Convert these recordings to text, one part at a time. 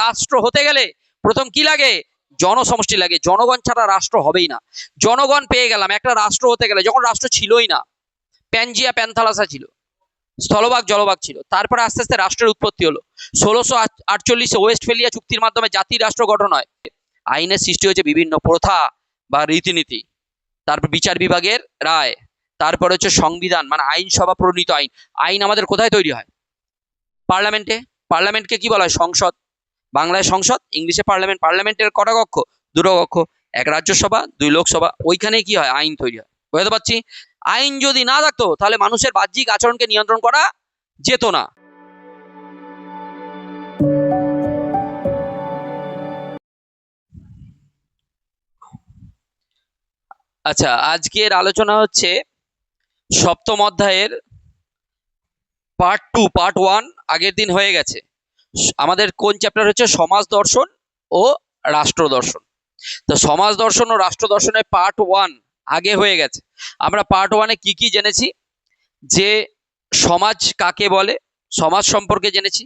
রাষ্ট্র হতে গেলে প্রথম কি লাগে? জনসমষ্টি লাগে। জনগণ ছাড়া রাষ্ট্র হবেই না। জনগণ পেয়ে গেলাম একটা রাষ্ট্র হতে গেলে, যখন রাষ্ট্র ছিলই না, প্যানজিয়া প্যান্থালাসা ছিল, স্থলভাগ জলভাগ ছিল। তারপরে আস্তে আস্তে রাষ্ট্রের উৎপত্তি হলো। 1648 ওয়েস্টফেলিয়া চুক্তির মাধ্যমে জাতি রাষ্ট্র গঠন হয়। আইনের সৃষ্টি হয়েছে বিভিন্ন প্রথা বা রীতিনীতি, তারপর বিচার বিভাগের রায়, তারপরে হচ্ছে সংবিধান মানে আইনসভা প্রণীত আইন। আইন আমাদের কোথায় তৈরি হয়? পার্লামেন্টে। পার্লামেন্টকে কি বলা হয়? সংসদ। বাংলায় সংসদ, ইংলিশে পার্লামেন্ট। পার্লামেন্টের কটা কক্ষ? দুটো কক্ষ, এক রাজ্যসভা, দুই লোকসভা। ওইখানে কি হয়? আইন তৈরি হয়। বুঝতে পারছি? আইন যদি না থাকতো তাহলে মানুষের বাহ্যিক আচরণকে নিয়ন্ত্রণ করা যেত না। আচ্ছা, আজকের আলোচনা হচ্ছে সপ্তম অধ্যায়ের পার্ট 1। আগের দিন হয়ে গেছে। আমাদের কোন চ্যাপ্টার হচ্ছে? সমাজ দর্শন ও রাষ্ট্র দর্শন। তো সমাজ দর্শন ও রাষ্ট্র দর্শনের পার্ট 1 আগে হয়ে গেছে। আমরা পার্ট 1-এ কি কি জেনেছি? যে সমাজ কাকে বলে, সমাজ সম্পর্কে জেনেছি,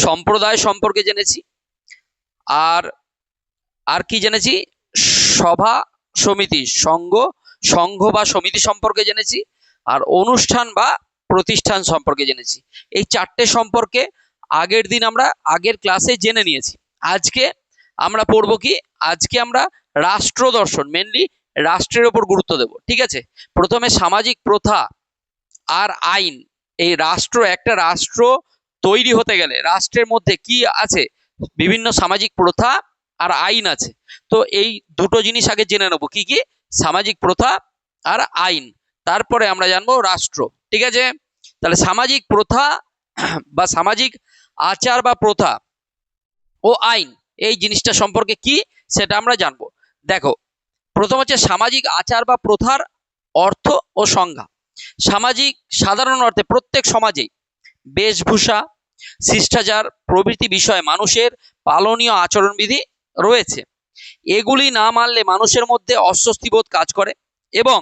সম্প্রদায় সম্পর্কে জেনেছি, আর আর কি জেনেছি? সভা সমিতি, সংঘ বা সমিতি সম্পর্কে জেনেছি, আর অনুষ্ঠান বা প্রতিষ্ঠান সম্পর্কে জেনেছি। এই চারটে সম্পর্কে আগের দিন আমরা আগের ক্লাসে জেনে নিয়েছি। আজকে আমরা পড়বো কি? আজকে আমরা রাষ্ট্র দর্শন, মেনলি রাষ্ট্রের উপর গুরুত্ব দেব। ঠিক আছে? প্রথমে সামাজিক প্রথা আর আইন। এই রাষ্ট্র, একটা রাষ্ট্র তৈরি হতে গেলে রাষ্ট্রের মধ্যে কি আছে? বিভিন্ন সামাজিক প্রথা আর আইন আছে। তো এই দুটো জিনিস আগে জেনে নেবো, কি কি? সামাজিক প্রথা আর আইন। তারপরে আমরা জানবো রাষ্ট্র। ঠিক আছে? তাহলে সামাজিক প্রথা বা সামাজিক আচার বা প্রথা ও আইন, এই জিনিসটা সম্পর্কে কি সেটা আমরা জানবো। দেখো, প্রথম হচ্ছে সামাজিক আচার বা প্রথার অর্থ ও সংজ্ঞা। সামাজিক সাধারণ অর্থে প্রত্যেক সমাজেই বেশভূষা, শিষ্টাচার প্রভৃতি বিষয়ে মানুষের পালনীয় আচরণবিধি রয়েছে। এগুলি না মানলে মানুষের মধ্যে অস্বস্তি বোধ কাজ করে এবং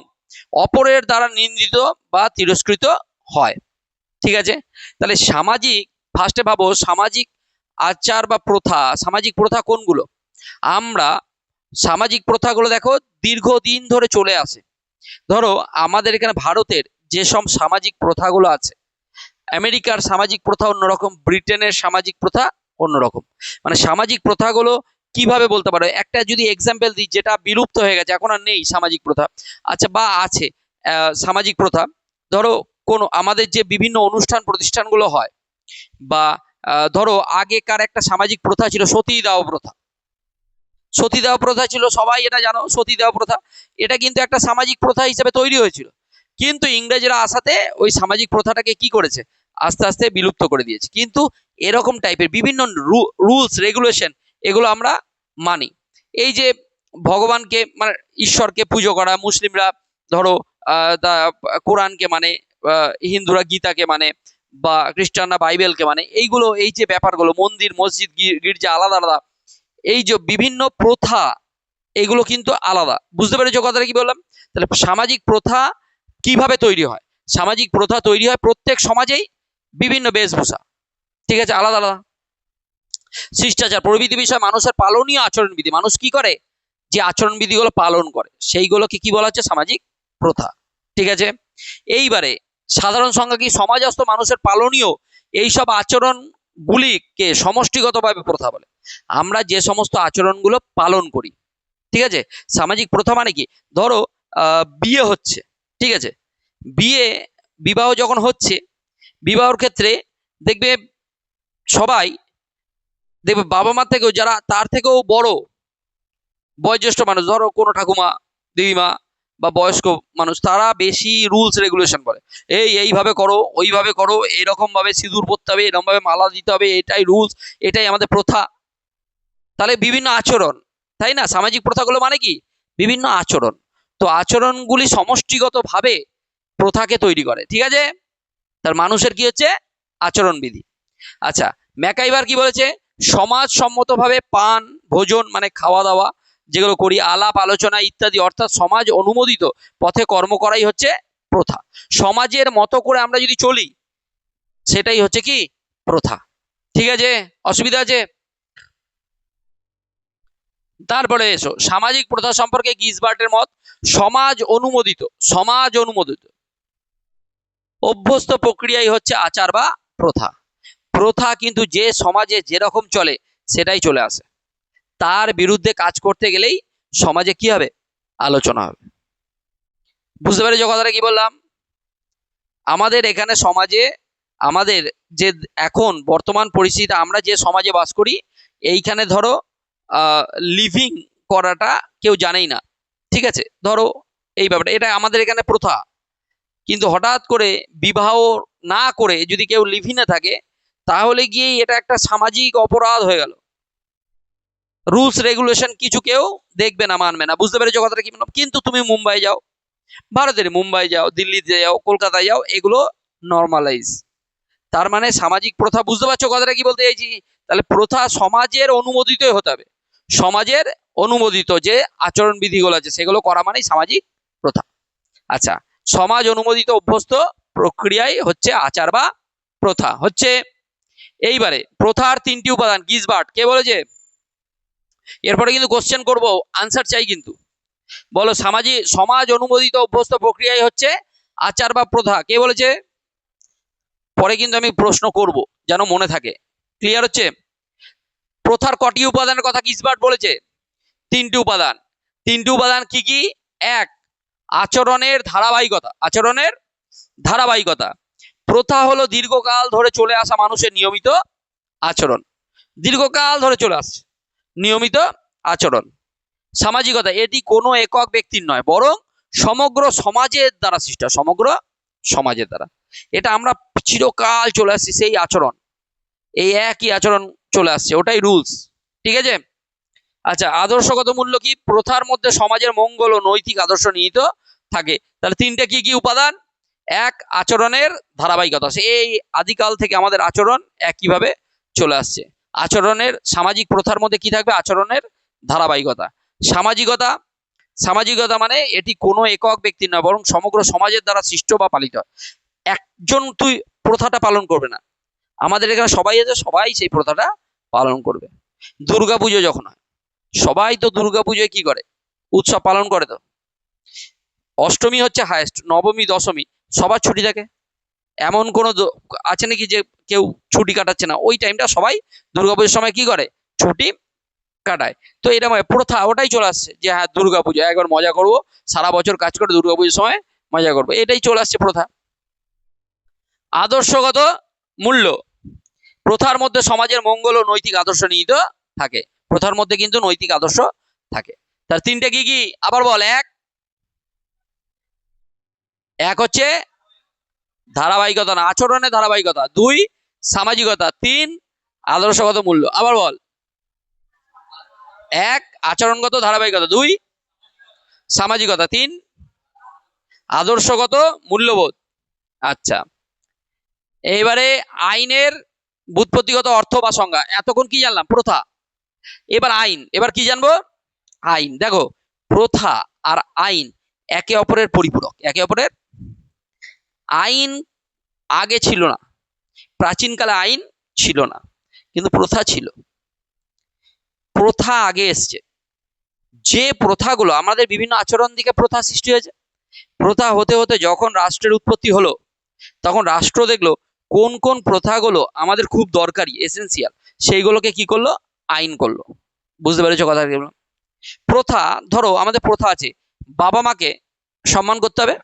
অপরের দ্বারা নিন্দিত বা তিরস্কৃত হয়। ঠিক আছে? তাহলে সামাজিক, ফার্স্টে ভাবো সামাজিক আচার বা প্রথা। সামাজিক প্রথা কোনগুলো? আমরা সামাজিক প্রথাগুলো দেখো দীর্ঘদিন ধরে চলে আসে। ধরো আমাদের এখানে ভারতের যেসব সামাজিক প্রথাগুলো আছে, আমেরিকার সামাজিক প্রথা অন্যরকম, ব্রিটেনের সামাজিক প্রথা অন্যরকম। মানে সামাজিক প্রথাগুলো কিভাবে বলতে পারো? একটা যদি এক্সাম্পল দিই, যেটা বিলুপ্ত হয়ে গেছে, এখন আর নেই সামাজিক প্রথা। আচ্ছা, বা আছে সামাজিক প্রথা। ধরো কোন আমাদের যে বিভিন্ন অনুষ্ঠান প্রতিষ্ঠানগুলো হয়, বা ধরো আগেকার একটা সামাজিক প্রথা ছিল সতীদাহ প্রথা। সতীদাহ প্রথা ছিল, সবাই এটা জানো, সতীদাহ প্রথা। এটা কিন্তু একটা সামাজিক প্রথা হিসেবে তৈরি হয়েছিল, কিন্তু ইংরেজরা আসাতে ওই সামাজিক প্রথাটাকে কি করেছে? আস্তে আস্তে বিলুপ্ত করে দিয়েছে। কিন্তু এরকম টাইপের বিভিন্ন রুলস রেগুলেশন, এগুলো আমরা মানি। এই যে ভগবানকে মানে ঈশ্বরকে পুজো করা, মুসলিমরা ধরো কোরআনকে মানে, হিন্দুরা গীতাকে মানে, বা খ্রিস্টানরা বাইবেলকে মানে, এইগুলো, এই যে ব্যাপারগুলো, মন্দির মসজিদ গির্জা আলাদা আলাদা, এই যে বিভিন্ন প্রথা, এগুলো কিন্তু আলাদা। বুঝতে পেরেছো কথাটা কি বললাম? তাহলে সামাজিক প্রথা কিভাবে তৈরি হয়? সামাজিক প্রথা তৈরি হয় প্রত্যেক সমাজেই বিভিন্ন বেশভূষা, ঠিক আছে, আলাদা আলাদা, শিষ্টাচার প্রভৃতি বিষয় মানুষের পালনীয় আচরণবিধি। মানুষ কি করে? যে আচরণবিধিগুলো পালন করে সেইগুলোকে কি বলা হচ্ছে? সামাজিক প্রথা। ঠিক আছে? এইবারে সাধারণ সংজ্ঞা কি? সমাজস্থ মানুষের পালনীয় এইসব আচরণগুলিকে সমষ্টিগতভাবে প্রথা বলে। আমরা যে সমস্ত আচরণগুলো পালন করি, ঠিক আছে? সামাজিক প্রথা মানে কি? ধরো বিয়ে হচ্ছে, ঠিক আছে? বিবাহ যখন হচ্ছে, বিবাহর ক্ষেত্রে দেখবে সবাই, দেখবে বাবা মা থেকেও, যারা তার থেকেও বড় বয়োজ্যেষ্ঠ মানুষ, ধরো কোনো ঠাকুমা, দিদিমা বা বয়স্ক মানুষ, তারা বেশি রুলস রেগুলেশন করে। এইভাবে করো, ওইভাবে করো, এরকম ভাবে সিঁদুর পরতে হবে, এরকম ভাবে মালা দিতে হবে, এটাই রুলস, এটাই আমাদের প্রথা। তাহলে বিভিন্ন আচরণ, তাই না? সামাজিক প্রথাগুলো মানে কি? বিভিন্ন আচরণ। তো আচরণগুলি সমষ্টিগতভাবে প্রথাকে তৈরি করে। ঠিক আছে? তার মানুষের কি হচ্ছে? আচরণবিধি। আচ্ছা, ম্যাকাইভার কি বলেছে? সমাজ সম্মতভাবে পান ভোজন মানে খাওয়া দাওয়া যেগুলো করি, আলাপ আলোচনা ইত্যাদি, অর্থাৎ সমাজ অনুমোদিত পথে কর্ম করাই হচ্ছে প্রথা। সমাজের মতো করে আমরা যদি চলি, সেটাই হচ্ছে কি? প্রথা। ঠিক আছে? অসুবিধা আছে? তারপরে এসো সামাজিক প্রথা সম্পর্কে গিজবার্টের মত। সমাজ অনুমোদিত অভ্যস্ত প্রক্রিয়াই হচ্ছে আচার বা প্রথা। প্রথা কিন্তু যে সমাজে যেরকম চলে সেটাই চলে আসে, তার বিরুদ্ধে কাজ করতে গেলেই সমাজে কি হবে, আলোচনা হবে। বুঝতে পেরেছো কথাটা কি বললাম? আমাদের এখানে সমাজে আমাদের যে এখন বর্তমান পরিস্থিতি, আমরা যে সমাজে বাস করি, এইখানে ধরো লিভিং করাটা কেউ জানেই না, ঠিক আছে? ধরো এই ব্যাপারটা, এটা আমাদের এখানে প্রথা। কিন্তু হঠাৎ করে বিবাহ না করে যদি কেউ লিভিনে থাকে, তাহলে গিয়েই এটা একটা সামাজিক অপরাধ হয়ে গেল। রুলস রেগুলেশন কিছু কেউ দেখবে না, মানবে না। বুঝতে পেরেছো কথাটা কি বললাম? কিন্তু তুমি মুম্বাই যাও, ভারতের মুম্বাই যাও, দিল্লিতে যাও, কলকাতায় যাও, এগুলো নর্মালাইজ। তার মানে সামাজিক প্রথা, বুঝতে পারছো কথাটা কি বলতে চাইছি? তাহলে প্রথা সমাজের অনুমোদিতই হতে হবে। সমাজের অনুমোদিত যে আচরণ বিধিগুলো আছে সেগুলো করা মানেই সামাজিক প্রথা। আচ্ছা, সমাজ অনুমোদিত অভ্যস্ত প্রক্রিয়াই হচ্ছে আচার বা প্রথা হচ্ছে। এইবারে প্রথার তিনটি উপাদান গিজবার্ট কে বলেছে? এরপরে কিন্তু কোশ্চেন করব, আনসার চাই কিন্তু। বলো, সমাজ অনুমোদিত অভ্যস্ত প্রক্রিয়াই হচ্ছে আচার বা প্রথা, কে বলেছে? পরে কিন্তু আমি প্রশ্ন করব, যেন মনে থাকে। ক্লিয়ার হচ্ছে? প্রথার কটি উপাদানের কথা গিজবার্ট বলেছে? তিনটি উপাদান। তিনটি উপাদান কি কি? এক, আচরণের ধারাবাহিকতা। আচরণের ধারাবাহিকতা। প্রথা হলো দীর্ঘকাল ধরে চলে আসা মানুষের নিয়মিত আচরণ, দীর্ঘকাল ধরে চলে আসছে নিয়মিত আচরণ। সামাজিকতা, এটি কোনো একক ব্যক্তির নয়, বরং সমগ্র সমাজের দ্বারা সৃষ্ট, সমগ্র সমাজের দ্বারা। এটা আমরা চিরকাল চলে আসছি সেই আচরণ, এই একই আচরণ চলে আসছে, ওটাই রুলস, ঠিক আছে? আচ্ছা, আদর্শগত মূল্য কি? প্রথার মধ্যে সমাজের মঙ্গল ও নৈতিক আদর্শ নিহিত থাকে। তাহলে তিনটে কি কি উপাদান? এক, আচরণের ধারাবাহিকতা, এই আদিকাল থেকে আমাদের আচরণ একইভাবে চলে আসছে। আচরণের সামাজিক প্রথার মধ্যে কি থাকবে? আচরণের ধারাবাহিকতা। সামাজিকতা, সামাজিকতা মানে এটি কোনো একক ব্যক্তির নয়, বরং সমগ্র সমাজের দ্বারা সৃষ্ট বা পালিত হয়। একজন তুই প্রথাটা পালন করবে না, আমাদের এখানে সবাই আছে, সবাই সেই প্রথাটা পালন করবে। দুর্গাপুজো যখন হয়, সবাই তো দুর্গাপুজোয় কি করে? উৎসব পালন করে। তো অষ্টমী হচ্ছে হায়েস্ট, নবমী দশমী সবার ছুটি থাকে। এমন কোনো আছে নাকি যে কেউ ছুটি কাটাচ্ছে না? ওই টাইমটা সবাই দুর্গাপুজোর সময় কি করে? ছুটি কাটায়। তো এরকম প্রথা ওটাই চলে আসছে যে হ্যাঁ, দুর্গাপুজো একবার মজা করবো, সারা বছর কাজ করে দুর্গাপুজোর সময় মজা করবো, এটাই চলে আসছে প্রথা। আদর্শগত মূল্য, প্রথার মধ্যে সমাজের মঙ্গল ও নৈতিক আদর্শ নিহিত থাকে। প্রথার মধ্যে কিন্তু নৈতিক আদর্শ থাকে। তার তিনটে কি কি আবার বল? এক হচ্ছে ধারাবাহিকতা না, আচরণের ধারাবাহিকতা। দুই, সামাজিকতা। তিন, আদর্শগত মূল্য। আবার বল। এক, আচরণগত ধারাবাহিকতা। দুই, সামাজিকতা। তিন, আদর্শগত মূল্যবোধ। আচ্ছা, এইবারে আইনের ব্যুৎপত্তিগত অর্থ বা সংজ্ঞা। এতক্ষণ কি জানলাম? প্রথা। এবার আইন, এবার কি জানবো? আইন। দেখো, প্রথা আর আইন একে অপরের পরিপূরক, একে অপরের। আইন আগে ছিল না, প্রাচীনকালে আইন ছিল না, কিন্তু প্রথা ছিল। প্রথা আগে এসছে, যে প্রথাগুলো আমাদের বিভিন্ন আচরণ দিকে প্রথা সৃষ্টি হয়েছে। প্রথা হতে হতে যখন রাষ্ট্রের উৎপত্তি হলো, তখন রাষ্ট্র দেখলো কোন কোন প্রথাগুলো আমাদের খুব দরকারি, এসেন্সিয়াল, সেইগুলোকে কি করলো? আইন করলো। বুঝতে পেরেছো কথা? প্রথা, ধরো আমাদের প্রথা আছে, বাবা মাকে সম্মান করতে হবে।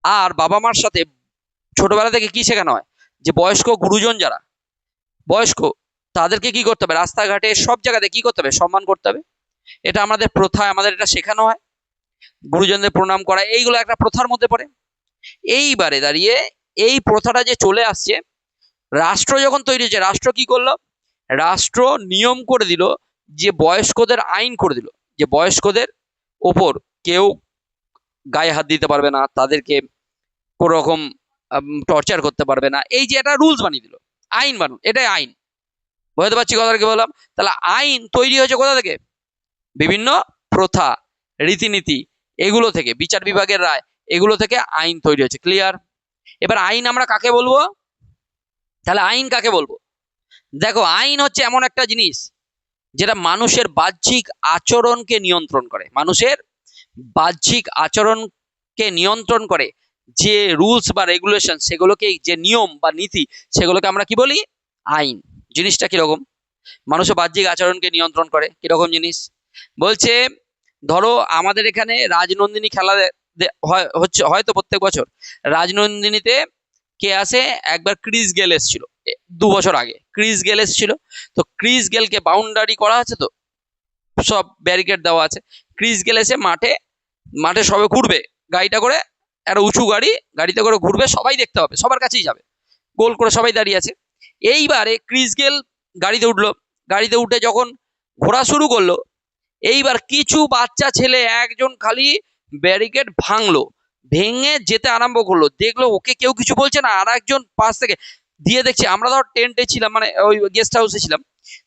আর বাবা মার সাথে ছোটবেলা থেকে কি শেখানো হয়? যে বয়স্ক গুরুজন যারা বয়স্ক, তাদেরকে কি করতে হবে? রাস্তাঘাটে সব জায়গাতে কি করতে হবে? সম্মান করতে হবে। এটা আমাদের প্রথা, আমাদের এটা শেখানো হয়। গুরুজনদের প্রণাম করা, এইগুলো একটা প্রথার মধ্যে পড়ে। এইবারে দাঁড়িয়ে এই প্রথাটা যে চলে আসছে, রাষ্ট্র যখন তৈরি হয়েছে, রাষ্ট্র কি করলো? রাষ্ট্র নিয়ম করে দিল, যে বয়স্কদের আইন করে দিল, যে বয়স্কদের ওপর কেউ গায়ে হাত দিতে পারবে না, তাদেরকে কোনো রকম টর্চার করতে পারবে না। এই যে একটা রুলস বানিয়ে দিল, আইন বানুন, এটাই আইন। বুঝতে পারছি কথা কি বললাম? তাহলে আইন তৈরি হয়েছে কোথা থেকে? বিভিন্ন প্রথা, রীতিনীতি, এগুলো থেকে, বিচার বিভাগের রায়, এগুলো থেকে আইন তৈরি হয়েছে। ক্লিয়ার? এবার আইন আমরা কাকে বলবো? তাহলে আইন কাকে বলবো? দেখো, আইন হচ্ছে এমন একটা জিনিস যেটা মানুষের বাহ্যিক আচরণকে নিয়ন্ত্রণ করে, মানুষের বাহ্যিক আচরণকে নিয়ন্ত্রণ করে যে রুলস বা রেগুলেশন, সেগুলোকে, যে নিয়ম বা নীতি, সেগুলোকে আমরা কি বলি? আইন। জিনিসটা কিরকম? মানুষের বাহ্যিক আচরণকে নিয়ন্ত্রণ করে কিরকম জিনিস? বলছে ধরো আমাদের এখানে রাজনন্দিনী খেলা হচ্ছে হয়তো প্রত্যেক বছর। রাজনন্দিনীতে কে আসে? একবার ক্রিস গেল এসেছিল, 2 বছর আগে ক্রিস গেল এসেছিল। তো ক্রিস গেলকে বাউন্ডারি করা আছে, তো সব ব্যারিকেড দেওয়া আছে। ক্রিস গেল এসে মাঠে মাঠে সবে ঘুরবে গাড়িটা করে, একটা উঁচু গাড়ি, গাড়িতে করে ঘুরবে, সবাই দেখতে হবে, সবার কাছেই যাবে, গোল করে সবাই দাঁড়িয়ে আছে। এইবারে ক্রিস গেল গাড়িতে উঠলো, গাড়িতে উঠে যখন ঘোরা শুরু করলো, এইবার কিছু বাচ্চা ছেলে একজন খালি ব্যারিকেড ভাঙলো, ভেঙে যেতে আরম্ভ করলো, দেখলো ওকে কেউ কিছু বলছে না, আর একজন পাশ থেকে দিয়ে দেখছি, আমরা ধর টেন্টে ছিলাম, মানে ওই গেস্ট হাউসে ছিলাম,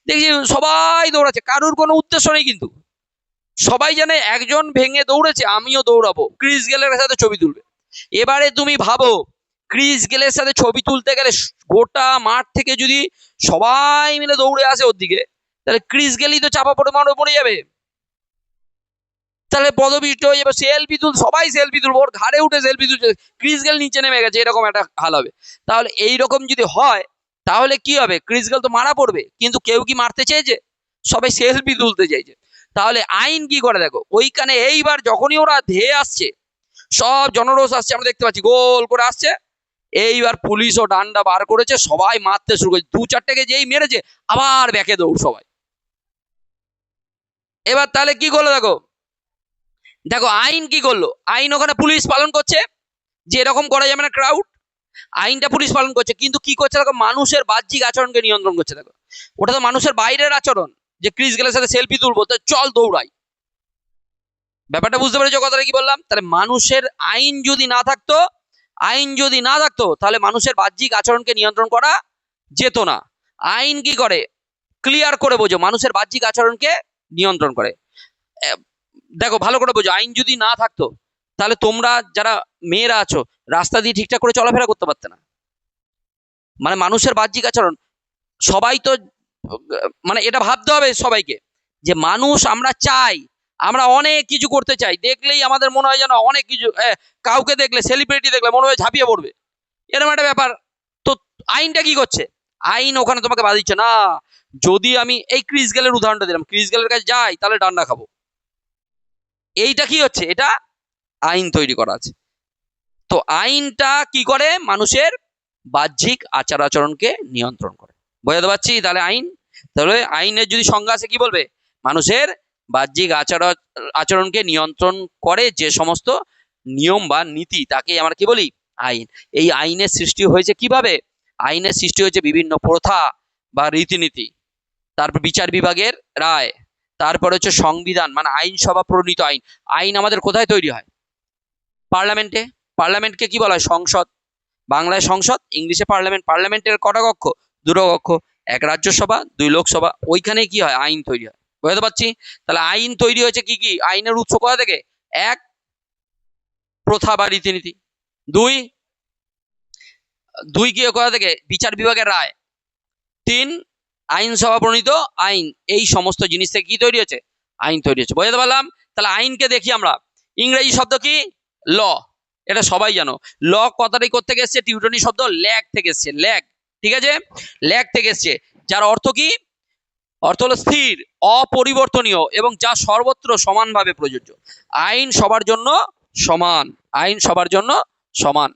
দেখছি সবাই দৌড়াচ্ছে, কারুর কোনো উদ্দেশ্য নেই, কিন্তু সবাই জানে একজন ভেঙে দৌড়েছে, আমিও দৌড়াবো, ক্রিস গেলের সাথে ছবি তুলবে। এবারে তুমি ভাবো, ক্রিস গেলের সাথে ছবি তুলতে গেলে গোটা মাঠ থেকে যদি সবাই মিলে দৌড়ে আসে ওর দিকে, তাহলে ক্রিস গেলই তো চাপা পড়ে পড়ে যাবে, তাহলে পদবিষ্ট হয়ে যাবে, সেলফি তুল, সবাই সেলফি তুলবো, ওর ঘাড়ে উঠে সেলফি তুলছে, ক্রিস গেল নিচে নেমে গেছে, এরকম একটা হাল হবে। তাহলে এইরকম যদি হয়, তাহলে কি হবে? ক্রিস গেল তো মারা পড়বে, কিন্তু কেউ কি মারতে চেয়েছে? সবাই সেলফি তুলতে চাইছে। তাহলে আইন কি করে দেখো, ওইখানে এইবার যখনই ওরা ধেয়ে আসছে, সব জনরোষ আসছে, আমরা দেখতে পাচ্ছি গোল করে আসছে, এইবার পুলিশও ডান্ডা বার করেছে, সবাই মারতে শুরু করেছে, 2-4টেকে যেই মেরেছে আবার ব্যাকে দৌড় সবাই। এবার তাহলে কি করলো দেখো, দেখো আইন কি করলো, আইন ওখানে পুলিশ পালন করছে যে এরকম করা যাবে না, ক্রাউড, আইনটা পুলিশ পালন করছে, কিন্তু কি করছে দেখো, মানুষের বাহ্যিক আচরণকে নিয়ন্ত্রণ করছে। দেখো ওটা তো মানুষের বাইরের আচরণ, যে ক্রিস গেলের সাথে সেলফি তুলবো, তো চল দৌড়াই। ব্যাপারটা বুঝতে পেরেছো কথাটা কি বললাম? তাহলে মানুষের আইন যদি না থাকতো, আইন যদি না থাকতো, তাহলে মানুষের বাহ্যিক আচরণকে নিয়ন্ত্রণ করা যেত না। আইন কি করে? ক্লিয়ার করে বোঝো, মানুষের বাহ্যিক আচরণকে নিয়ন্ত্রণ করে। দেখো ভালো করে বোঝো, আইন যদি না থাকতো, তাহলে তোমরা যারা মেয়েরা আছো রাস্তা দিয়ে ঠিকঠাক করে চলাফেরা করতে পারতে না। মানে মানুষের বাহ্যিক আচরণ, সবাই তো, মানে এটা ভাবতে হবে সবাইকে, যে মানুষ আমরা চাই, আমরা অনেক কিছু করতে চাই, দেখলেই আমাদের মনে হয় যেন অনেক কিছু, কাউকে দেখলে, সেলিব্রিটি দেখলে মনে হয় ঝাঁপিয়ে পড়বে, এরকম একটা ব্যাপার। তো আইনটা কি করছে? আইন ওখানে তোমাকে বাধা দিচ্ছে না। যদি আমি এই ক্রিস গেলের উদাহরণটা দিলাম, ক্রিস গেলের কাছে যাই, তাহলে ডান্ডা খাবো, এইটা কি হচ্ছে? এটা আইন তৈরি করা আছে। তো আইনটা কি করে? মানুষের বাহ্যিক আচার আচরণকে নিয়ন্ত্রণ করে। বোঝাতে পারছি? তাহলে আইন, তাহলে আইনের যদি সংজ্ঞা আছে কি বলবে? মানুষের বাহ্যিক আচরণকে নিয়ন্ত্রণ করে যে সমস্ত নিয়ম বা নীতি, তাকে আমরা কি বলি? আইন। এই আইনের সৃষ্টি হয়েছে কিভাবে? আইনের সৃষ্টি হয়েছে বিভিন্ন প্রথা বা রীতিনীতি, তারপর বিচার বিভাগের রায়, তারপর হচ্ছে সংবিধান, মানে আইনসভা প্রণীত আইন। আইন আমাদের কোথায় তৈরি হয়? পার্লামেন্টে। পার্লামেন্টকে কি বলা হয়? সংসদ। বাংলায় সংসদ, ইংলিশে পার্লামেন্ট। পার্লামেন্টের কটা কক্ষ? 2টো কক্ষ, 1 রাজ্যসভা, 2 লোকসভা। ওইখানে কি হয়? আইন তৈরি হয়। বুঝতে পারছি? তাহলে আইন তৈরি হয়েছে কি কি? আইনের উৎস কোথা থেকে? 1, প্রথা বা রীতিনীতি। 2, কি কোথা থেকে? বিচার বিভাগের রায়। 3, আইনসভা প্রণীত আইন। এই সমস্ত জিনিস থেকে কি তৈরি হয়েছে? আইন তৈরি হচ্ছে। বুঝতে পারলাম? তাহলে আইনকে দেখি আমরা, ইংরেজি শব্দ কি? ল। এটা সবাই জানো। ল কথাটাই কোত্থেকে এসছে? টিউটনি শব্দ ল্যাগ থেকে এসছে, ল্যাগ। ঠিক আছে, ল্যাগ থেকে এসছে, যার অর্থ কি? অর্থ হলো স্থির, অপরিবর্তনীয় এবং যা সর্বত্র সমানভাবে প্রযোজ্য। আইন সবার জন্য সমান, আইন সবার জন্য সমান।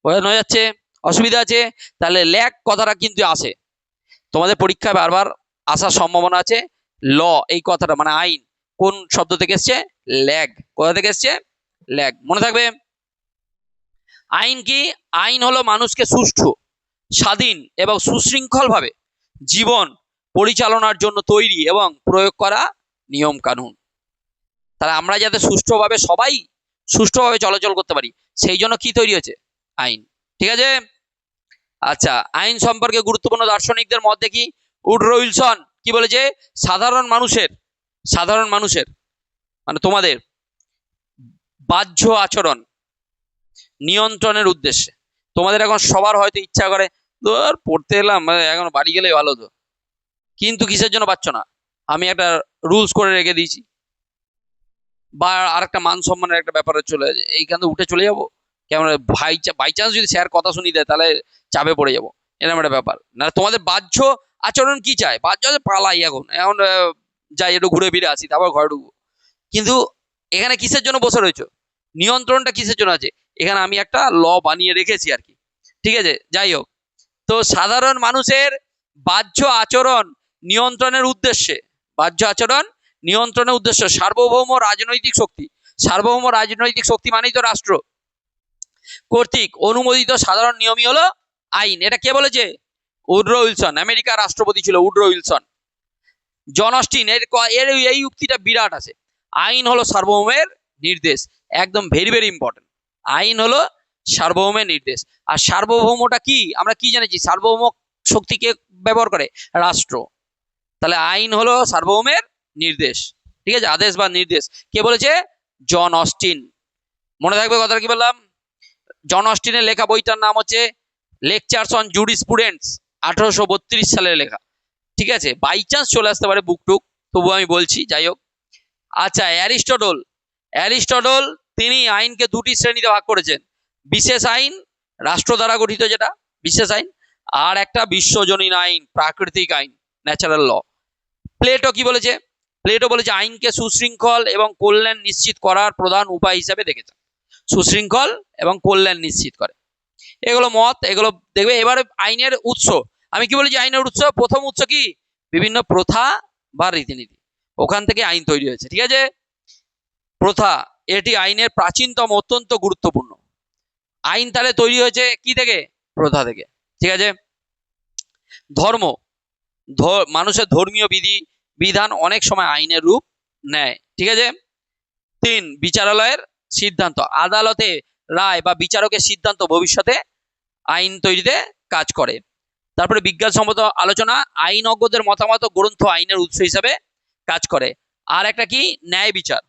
বোঝানো যাচ্ছে? অসুবিধা আছে? তাহলে ল্যাগ কথাটা কিন্তু আসে তোমাদের পরীক্ষায় বারবার আসার সম্ভাবনা আছে। ল এই কথাটা মানে আইন কোন শব্দ থেকে এসছে? ল্যাগ। কোথা থেকে এসছে? ল্যাগ। মনে থাকবে। আইন কি? আইন হলো মানুষকে সুষ্ঠু, স্বাধীন এবং সুশৃঙ্খল ভাবে জীবন পরিচালনার জন্য তৈরি এবং প্রয়োগ করা নিয়ম কানুন। তাহলে আমরা যাতে সুষ্ঠুভাবে, সবাই সুষ্ঠুভাবে চলাচল করতে পারি, সেই জন্য কি তৈরি হয়েছে? আইন। ঠিক আছে। আচ্ছা, আইন সম্পর্কে গুরুত্বপূর্ণ দার্শনিকদের মধ্যে কি? উডরো উইলসন কি বলেছে? সাধারণ মানুষের মানে তোমাদের বাহ্য আচরণ নিয়ন্ত্রণের উদ্দেশ্যে, তোমাদের এখন সবার হয়তো ইচ্ছা করে, ধর পড়তে এলাম, এখন বাড়ি গেলেই ভালো তো, কিন্তু কিসের জন্য পাচ্ছ না? আমি একটা রুলস করে রেখে দিয়েছি, বা আরেকটা মান সম্মানের একটা ব্যাপারে চলে যায়, এইখান থেকে উঠে চলে যাবো কেমন, বাই চান্স যদি স্যার কথা শুনিয়ে দেয় তাহলে চাপে পড়ে যাবো, এরকম একটা ব্যাপার না। তোমাদের বাহ্য আচরণ কি চায়? বাহ্য পালাই এখন এখন যাই একটু ঘুরে ফিরে আসি, তারপর ঘরে ঢুকবো। কিন্তু এখানে কিসের জন্য বসে রয়েছো? নিয়ন্ত্রণটা কিসের জন্য আছে? এখানে আমি একটা ল বানিয়ে রেখেছি আর কি, ঠিক আছে? যাই হোক, তো সাধারণ মানুষের বাহ্য আচরণ নিয়ন্ত্রণের উদ্দেশ্যে, বাহ্য আচরণ নিয়ন্ত্রণের উদ্দেশ্য সার্বভৌম রাজনৈতিক শক্তি, সার্বভৌম রাজনৈতিক শক্তি মানেই তো রাষ্ট্র কর্তৃক অনুমোদিত সাধারণ নিয়মই হলো আইন। এটা কে বলেছে? উড্রো উইলসন, আমেরিকার রাষ্ট্রপতি ছিল উড্রো উইলসন। জন অস্টিন এর এই উক্তিটা বিরাট আছে। আইন হলো সার্বভৌমের নির্দেশ, একদম ভেরি ভেরি ইম্পর্টেন্ট। আইন হলো সার্বভৌমের নির্দেশ। আর সার্বভৌমটা কি আমরা কি জেনেছি? সার্বভৌম শক্তিকে ব্যবহার করে রাষ্ট্র। তাহলে আইন হলো সার্বভৌমের নির্দেশ, ঠিক আছে? আদেশ বা নির্দেশ। কে বলেছে? John Austen. মনে থাকবে কথাটা কি বললাম? জন অস্টিনের লেখা বইটার নাম হচ্ছে লেকচারস অন জুরিসপ্রুডেন্স, 1832 সালে লেখা, ঠিক আছে? বাই চান্স চলে আসতে পারে বুক টুক, তবু আমি বলছি, যাই হোক। আচ্ছা, অ্যারিস্টটল, অ্যারিস্টটল তিনি আইনকে দুটি শ্রেণীতে ভাগ করেছেন, বিশেষ আইন রাষ্ট্র দ্বারা গঠিত যেটা বিশেষ আইন, আর একটা বিশ্বজনীন আইন প্রাকৃতিক আইন ন্যাচারাল ল। প্লেটো কি বলেছে? প্লেটো বলেছে আইনকে সুশৃঙ্খল এবং কল্যাণ নিশ্চিত করার প্রধান উপায় হিসাবে দেখেছেন, সুশৃঙ্খল এবং কল্যাণ নিশ্চিত করে। এগুলো মত, এগুলো দেখবে। এবারে আইনের উৎস, আমি কি বলেছি? আইনের উৎস, প্রথম উৎস কি? বিভিন্ন প্রথা বা রীতিনীতি, ওখান থেকে আইন তৈরি হয়েছে, ঠিক আছে? প্রথা, এটি আইনের প্রাচীনতম, অত্যন্ত গুরুত্বপূর্ণ। আইন তাহলে তৈরি হয়েছে কি থেকে? প্রথা থেকে, ঠিক আছে? ধর্ম, মানুষের ধর্মীয় বিধি বিধান অনেক সময় আইনের রূপ নেয়, ঠিক আছে? 3, বিচারালয়ের সিদ্ধান্ত, আদালতে রায় বা বিচারকের সিদ্ধান্ত ভবিষ্যতে আইন তৈরিতে কাজ করে। তারপরে বিজ্ঞানসম্মত আলোচনা, আইনজ্ঞদের মতামত গ্রন্থ আইনের উৎস হিসাবে কাজ করে। আর একটা কি? ন্যায় বিচার,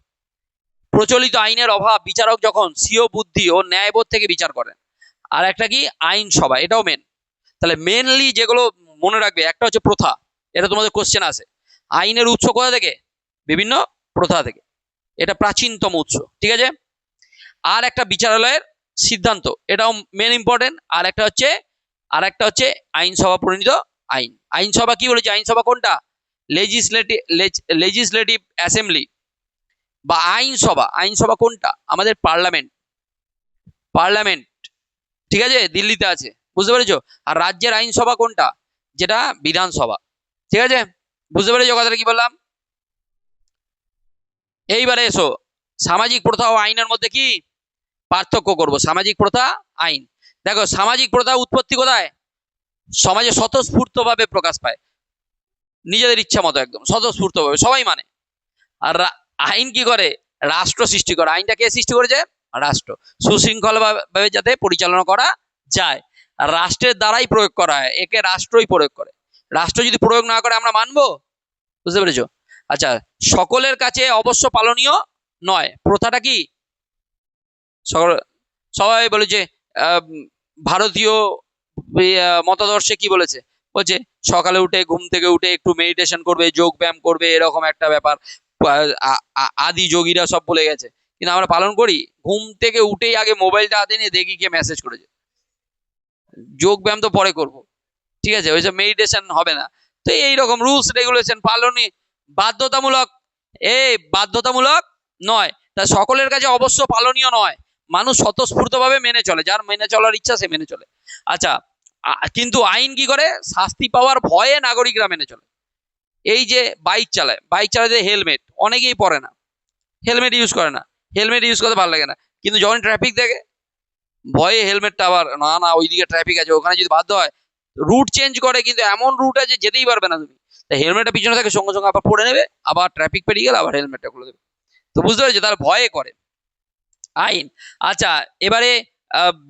প্রচলিত আইনের অভাব, বিচারক যখন স্বীয় বুদ্ধি ও ন্যায়বোধ থেকে বিচার করেন। আর একটা কি? আইনসভা, এটাও মেন। তাহলে মেনলি যেগুলো মনে রাখবে, একটা হচ্ছে প্রথা, এটা তোমাদের কোশ্চেন আছে। আইনের উৎস কোথা থেকে? বিভিন্ন প্রথা থেকে, এটা প্রাচীনতম উৎস, ঠিক আছে? আর একটা বিচারালয়ের সিদ্ধান্ত, এটাও মেন ইম্পর্টেন্ট। আর একটা হচ্ছে আইনসভা প্রণীত আইন। আইনসভা কি বলেছে? আইনসভা কোনটা? লেজিসলেটিভ অ্যাসেম্বলি বা আইনসভা। আইনসভা কোনটা? আমাদের পার্লামেন্ট, পার্লামেন্ট, ঠিক আছে? দিল্লিতে আছে, বুঝতে পেরেছো? আর রাজ্যের আইনসভা কোনটা? যেটা বিধানসভা, ঠিক আছে? বুঝতে পেরেছো কথাটা কি বললাম? এইবারে এসো, সামাজিক প্রথা ও আইনের মধ্যে কি পার্থক্য করব। সামাজিক প্রথা, আইন। দেখো, সামাজিক প্রথা উৎপত্তি কোথায়? সমাজে স্বতঃস্ফূর্ত ভাবে প্রকাশ পায়, নিজেদের ইচ্ছা মতো, একদম স্বতঃস্ফূর্ত ভাবে সবাই মানে। আর আইন কি করে? রাষ্ট্র সৃষ্টি করে। আইনটা কে সৃষ্টি করেছে? রাষ্ট্র, সুশৃঙ্খল ভাবে যাতে পরিচালনা করা যায়। আর রাষ্ট্রের দ্বারাই প্রয়োগ করা হয়, একে রাষ্ট্রই প্রয়োগ করে। রাষ্ট্র যদি প্রয়োগ না করে আমরা মানবো? বুঝতে পেরেছো? আচ্ছা, সকলের কাছে অবশ্য পালনীয় নয়। প্রথাটা কি? সবাই বলেছে ভারতীয় মতাদর্শে কি বলেছে? বলছে সকালে উঠে, ঘুম থেকে উঠে একটু মেডিটেশন করবে, যোগ ব্যায়াম করবে, এরকম একটা ব্যাপার আদি যোগীরা সব বলে গেছে। কিন্তু আমরা পালন করি? ঘুম থেকে উঠেই আগে মোবাইলটা হাতে নিয়ে দেখি কে মেসেজ করেছে। যোগ ব্যায়াম তো পরে করব, ঠিক আছে? ওইসব মেডিটেশন হবে না। তো এইরকম রুলস রেগুলেশন পালনই বাধ্যতামূলক, বাধ্যতামূলক নয়। তা সকলের কাছে অবশ্য পালনীয় নয়, মানুষ স্বতঃস্ফূর্তভাবে মেনে চলে, যার মেনে চলার ইচ্ছা সে মেনে চলে। আচ্ছা, কিন্তু আইন কি করে? শাস্তি পাওয়ার ভয়ে নাগরিকরা মেনে চলে। এই যে বাইক চালায়, বাইক চালাতে হেলমেট অনেকেই পরে না, হেলমেট ইউজ করে না, হেলমেট ইউজ করতে ভালো লাগে না, কিন্তু যখন ট্রাফিক দেখে ভয়ে হেলমেটটা, আবার না না ওইদিকে ট্রাফিক আছে, ওখানে যদি বাধ্য হয় রুট চেঞ্জ করে, কিন্তু এমন রুট আছে যেতেই পারবে না তুমি, হেলমেটটা পিছনে থাকে, সঙ্গে সঙ্গে আবার পরে নেবে, আবার ট্রাফিক পেরিয়ে গেলে আবার হেলমেটটা খুলে দেবে। তো বুঝতে পেরেছো? তার ভয়ে করে আইন। আচ্ছা, এবারে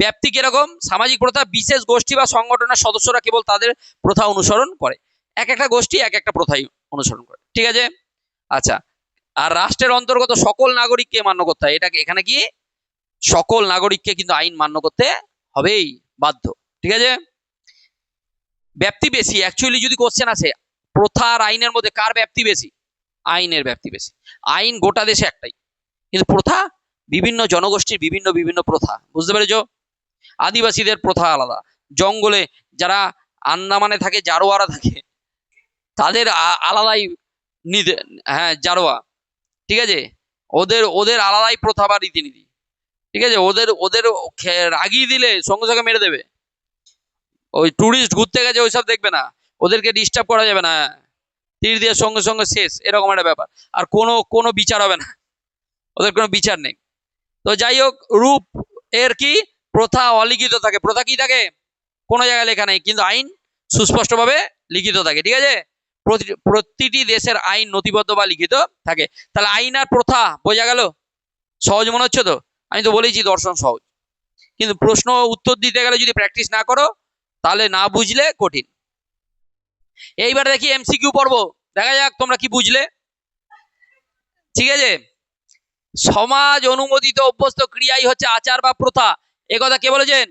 ব্যাপ্তি কিরকম? সামাজিক প্রথা, বিশেষ গোষ্ঠী বা সংগঠনের সদস্যরা কেবল তাদের প্রথা অনুসরণ করে, এক একটা গোষ্ঠী এক একটা প্রথাই অনুসরণ করে, ঠিক আছে? আচ্ছা, আর রাষ্ট্রের অন্তর্গত সকল নাগরিককে মান্য করতে হয়। এটাকে এখানে কি? সকল নাগরিককে কিন্তু আইন মান্য করতে হবেই, বাধ্য, ঠিক আছে? ব্যাপ্তি বেশি, অ্যাকচুয়ালি যদি কোশ্চেন আসে প্রথা আর আইনের মধ্যে কার ব্যাপ্তি বেশি? আইনের ব্যাপ্তি বেশি। আইন গোটা দেশে একটাই, কিন্তু প্রথা বিভিন্ন জনগোষ্ঠীর বিভিন্ন বিভিন্ন প্রথা। বুঝতে পেরেছো? আদিবাসীদের প্রথা আলাদা, জঙ্গলে যারা আন্দামানে থাকে, জারোয়ারা থাকে, তাদের আলাদাই হ্যাঁ জারোয়া, ঠিক আছে, ওদের ওদের আলাদাই প্রথা বা রীতিনীতি, ঠিক আছে। ওদের ওদের রাগিয়ে দিলে সঙ্গে সঙ্গে মেরে দেবে। ওই টুরিস্ট ঘুরতে গেছে ওইসব দেখবে না, ওদেরকে ডিস্টার্ব করা যাবে না, তীর দিয়ে সঙ্গে সঙ্গে শেষ, এরকম একটা ব্যাপার। আর কোনো কোনো বিচার হবে না, ওদের কোনো বিচার নেই। তো যাই হোক, রূপ এর কি প্রথা অলিখিত থাকে। প্রথা কি থাকে? কোনো জায়গায় লেখা নেই, কিন্তু আইন সুস্পষ্টভাবে লিখিত থাকে, ঠিক আছে। প্রতিটি দেশের আইন নথিবদ্ধ বা লিখিত থাকে। তাহলে আইন আর প্রথা বোঝা গেল? সহজ মনে হচ্ছে তো? আমি তো বলেছি দর্শন সহজ, কিন্তু প্রশ্ন উত্তর দিতে গেলে যদি প্র্যাকটিস না করো তাহলে না বুঝলে কঠিন। এইবার দেখি এমসিকিউ পর্ব, দেখা যাক তোমরা কি বুঝলে। ঠিক আছে, সমাজ অনুমোদিত অভ্যস্ত ক্রিয়াই হচ্ছে আচার বা প্রথা, এ কথা কে বলেছেন?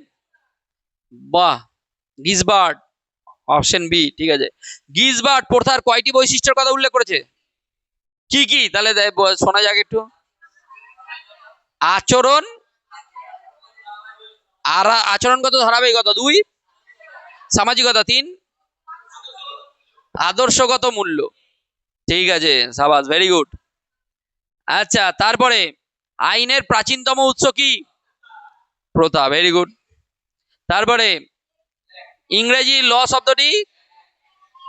বাহ, গিসবার্ড, অপশন বি, ঠিক আছে। গিসবার্ড প্রথার কয়টি বৈশিষ্ট্যের কথা উল্লেখ করেছে? কি কি তাহলে শোনা যাক একটু। আচরণ, আর আচরণগত ধারাবাহিকতা, 2 সামাজিকতা, 3 আদর্শগত মূল্য। ঠিক আছে, সাবাস, ভেরি গুড। আচ্ছা, তারপরে আইনের প্রাচীনতম উৎস কি? প্রথা, ভেরি গুড। তারপরে ইংরেজি ল শব্দটি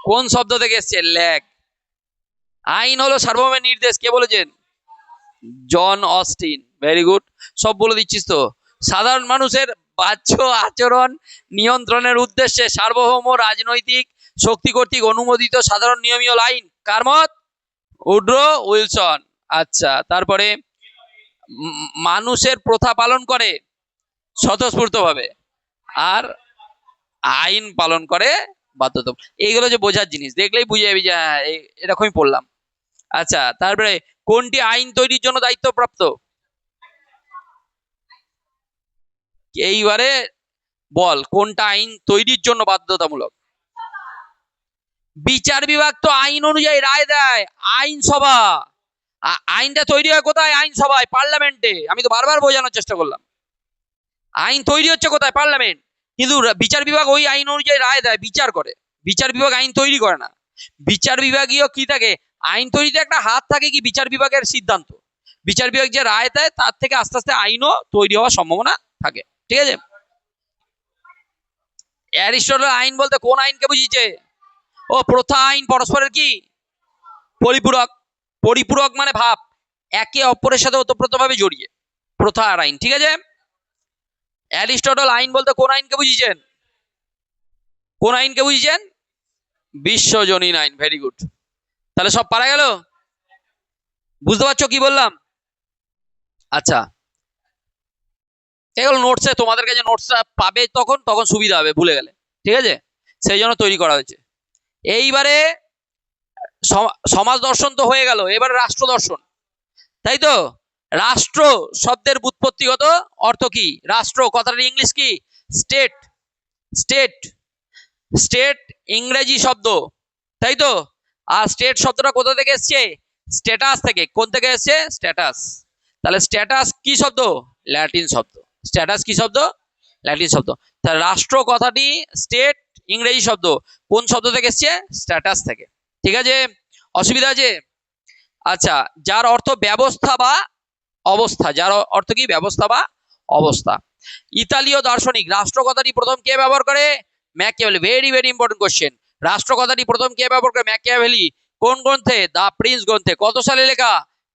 কোন শব্দ থেকে এসছে? ল্যাগ। আইন হলো সার্বভৌমের নির্দেশ, কে বলেছেন? John Austen, very good. সব বলে দিচ্ছিস তো। সাধারণ মানুষের বাহ্য আচরণ নিয়ন্ত্রণের উদ্দেশ্যে সার্বভৌম রাজনৈতিক শক্তি কর্তৃক অনুমোদিত সাধারণ নিয়মীয় আইন কার মত? Woodrow Wilson. আচ্ছা, তারপরে মানুষের প্রথা পালন করে স্বতঃস্ফূর্ত ভাবে, আর আইন পালন করে বাধ্যতামূলক। এইগুলো যে বোঝার জিনিস, দেখলেই বুঝে যাবি যে হ্যাঁ এরকমই পড়লাম। আচ্ছা, তারপরে কোনটি আইন তৈরির জন্য দায়িত্বপ্রাপ্ত? এইবারে বল, কোনটা আইন তৈরির জন্য বাধ্যতামূলক? বিচার বিভাগ তো আইন অনুযায়ী রায় দেয়, আইনসভা। আইনটা তৈরি হয় কোথায়? আইনসভায়, পার্লামেন্টে। আমি তো বারবার বোঝানোর চেষ্টা করলাম, আইন তৈরি হচ্ছে কোথায়? পার্লামেন্ট। কিন্তু বিচার বিভাগ ওই আইন অনুযায়ী রায় দেয়, বিচার করে। বিচার বিভাগ আইন তৈরি করে না। বিচার বিভাগীয় কি থাকে? আইন তৈরিতে একটা হাত থাকে কি বিচার বিভাগের সিদ্ধান্ত। বিচার বিভাগ যে রায় দেয় তার থেকে আস্তে আস্তে আইনও তৈরি হওয়ার সম্ভাবনা থাকে, ঠিক আছে। অ্যারিস্টটল আইন বলতে কোন আইনকে বুঝিয়েছে? ও, প্রথা আইন পরস্পরের কি পরিপূরক। পরিপূরক মানে ভাব, একে অপরের সাথে ওতপ্রোতভাবে জড়িয়ে, প্রথা আর আইন, ঠিক আছে। অ্যারিস্টটল আইন বলতে কোন আইনকে বুঝিয়েছেন? কোন আইনকে বুঝিয়েছেন? বিশ্বজনীন আইন, ভেরি গুড। তাহলে সব পারা গেল? বুঝতে পারছো কি বললাম? আচ্ছা, এগুলো নোটসে, তোমাদের কাছে নোটসটা পাবে তখন তখন সুবিধা হবে, ভুলে গেলে, ঠিক আছে, সেই জন্য তৈরি করা হয়েছে। এইবারে সমাজ দর্শন তো হয়ে গেল, এবারে রাষ্ট্র দর্শন, তাই তো। রাষ্ট্র শব্দের ব্যুৎপত্তিগত অর্থ কি? রাষ্ট্র কথাটার ইংলিশ কি? স্টেট। স্টেট, স্টেট ইংরেজি শব্দ, তাই তো। আর স্টেট শব্দটা কোথা থেকে এসছে? স্ট্যাটাস থেকে। কোন থেকে এসছে? স্ট্যাটাস। তাহলে স্ট্যাটাস কি শব্দ? ল্যাটিন শব্দ। স্ট্যাটাস কি শব্দ? ল্যাটিন শব্দ। তাহলে রাষ্ট্র কথাটি স্টেট ইংরেজি শব্দ, কোন শব্দ থেকে এসছে? স্ট্যাটাস থেকে, ঠিক আছে। অসুবিধা আছে? আচ্ছা, যার অর্থ ব্যবস্থা বা অবস্থা, যার অর্থ কি? ব্যবস্থা বা অবস্থা। ইতালীয় দার্শনিক রাষ্ট্র কথাটি প্রথম কে ব্যবহার করে? Machiavelli. Very very important question. রাষ্ট্র কথাটি প্রথম কে ব্যবহার করে? ম্যাকিয়াভেলি। কোন গ্রন্থে? দ্য প্রিন্স গ্রন্থে। কত সালে লেখা?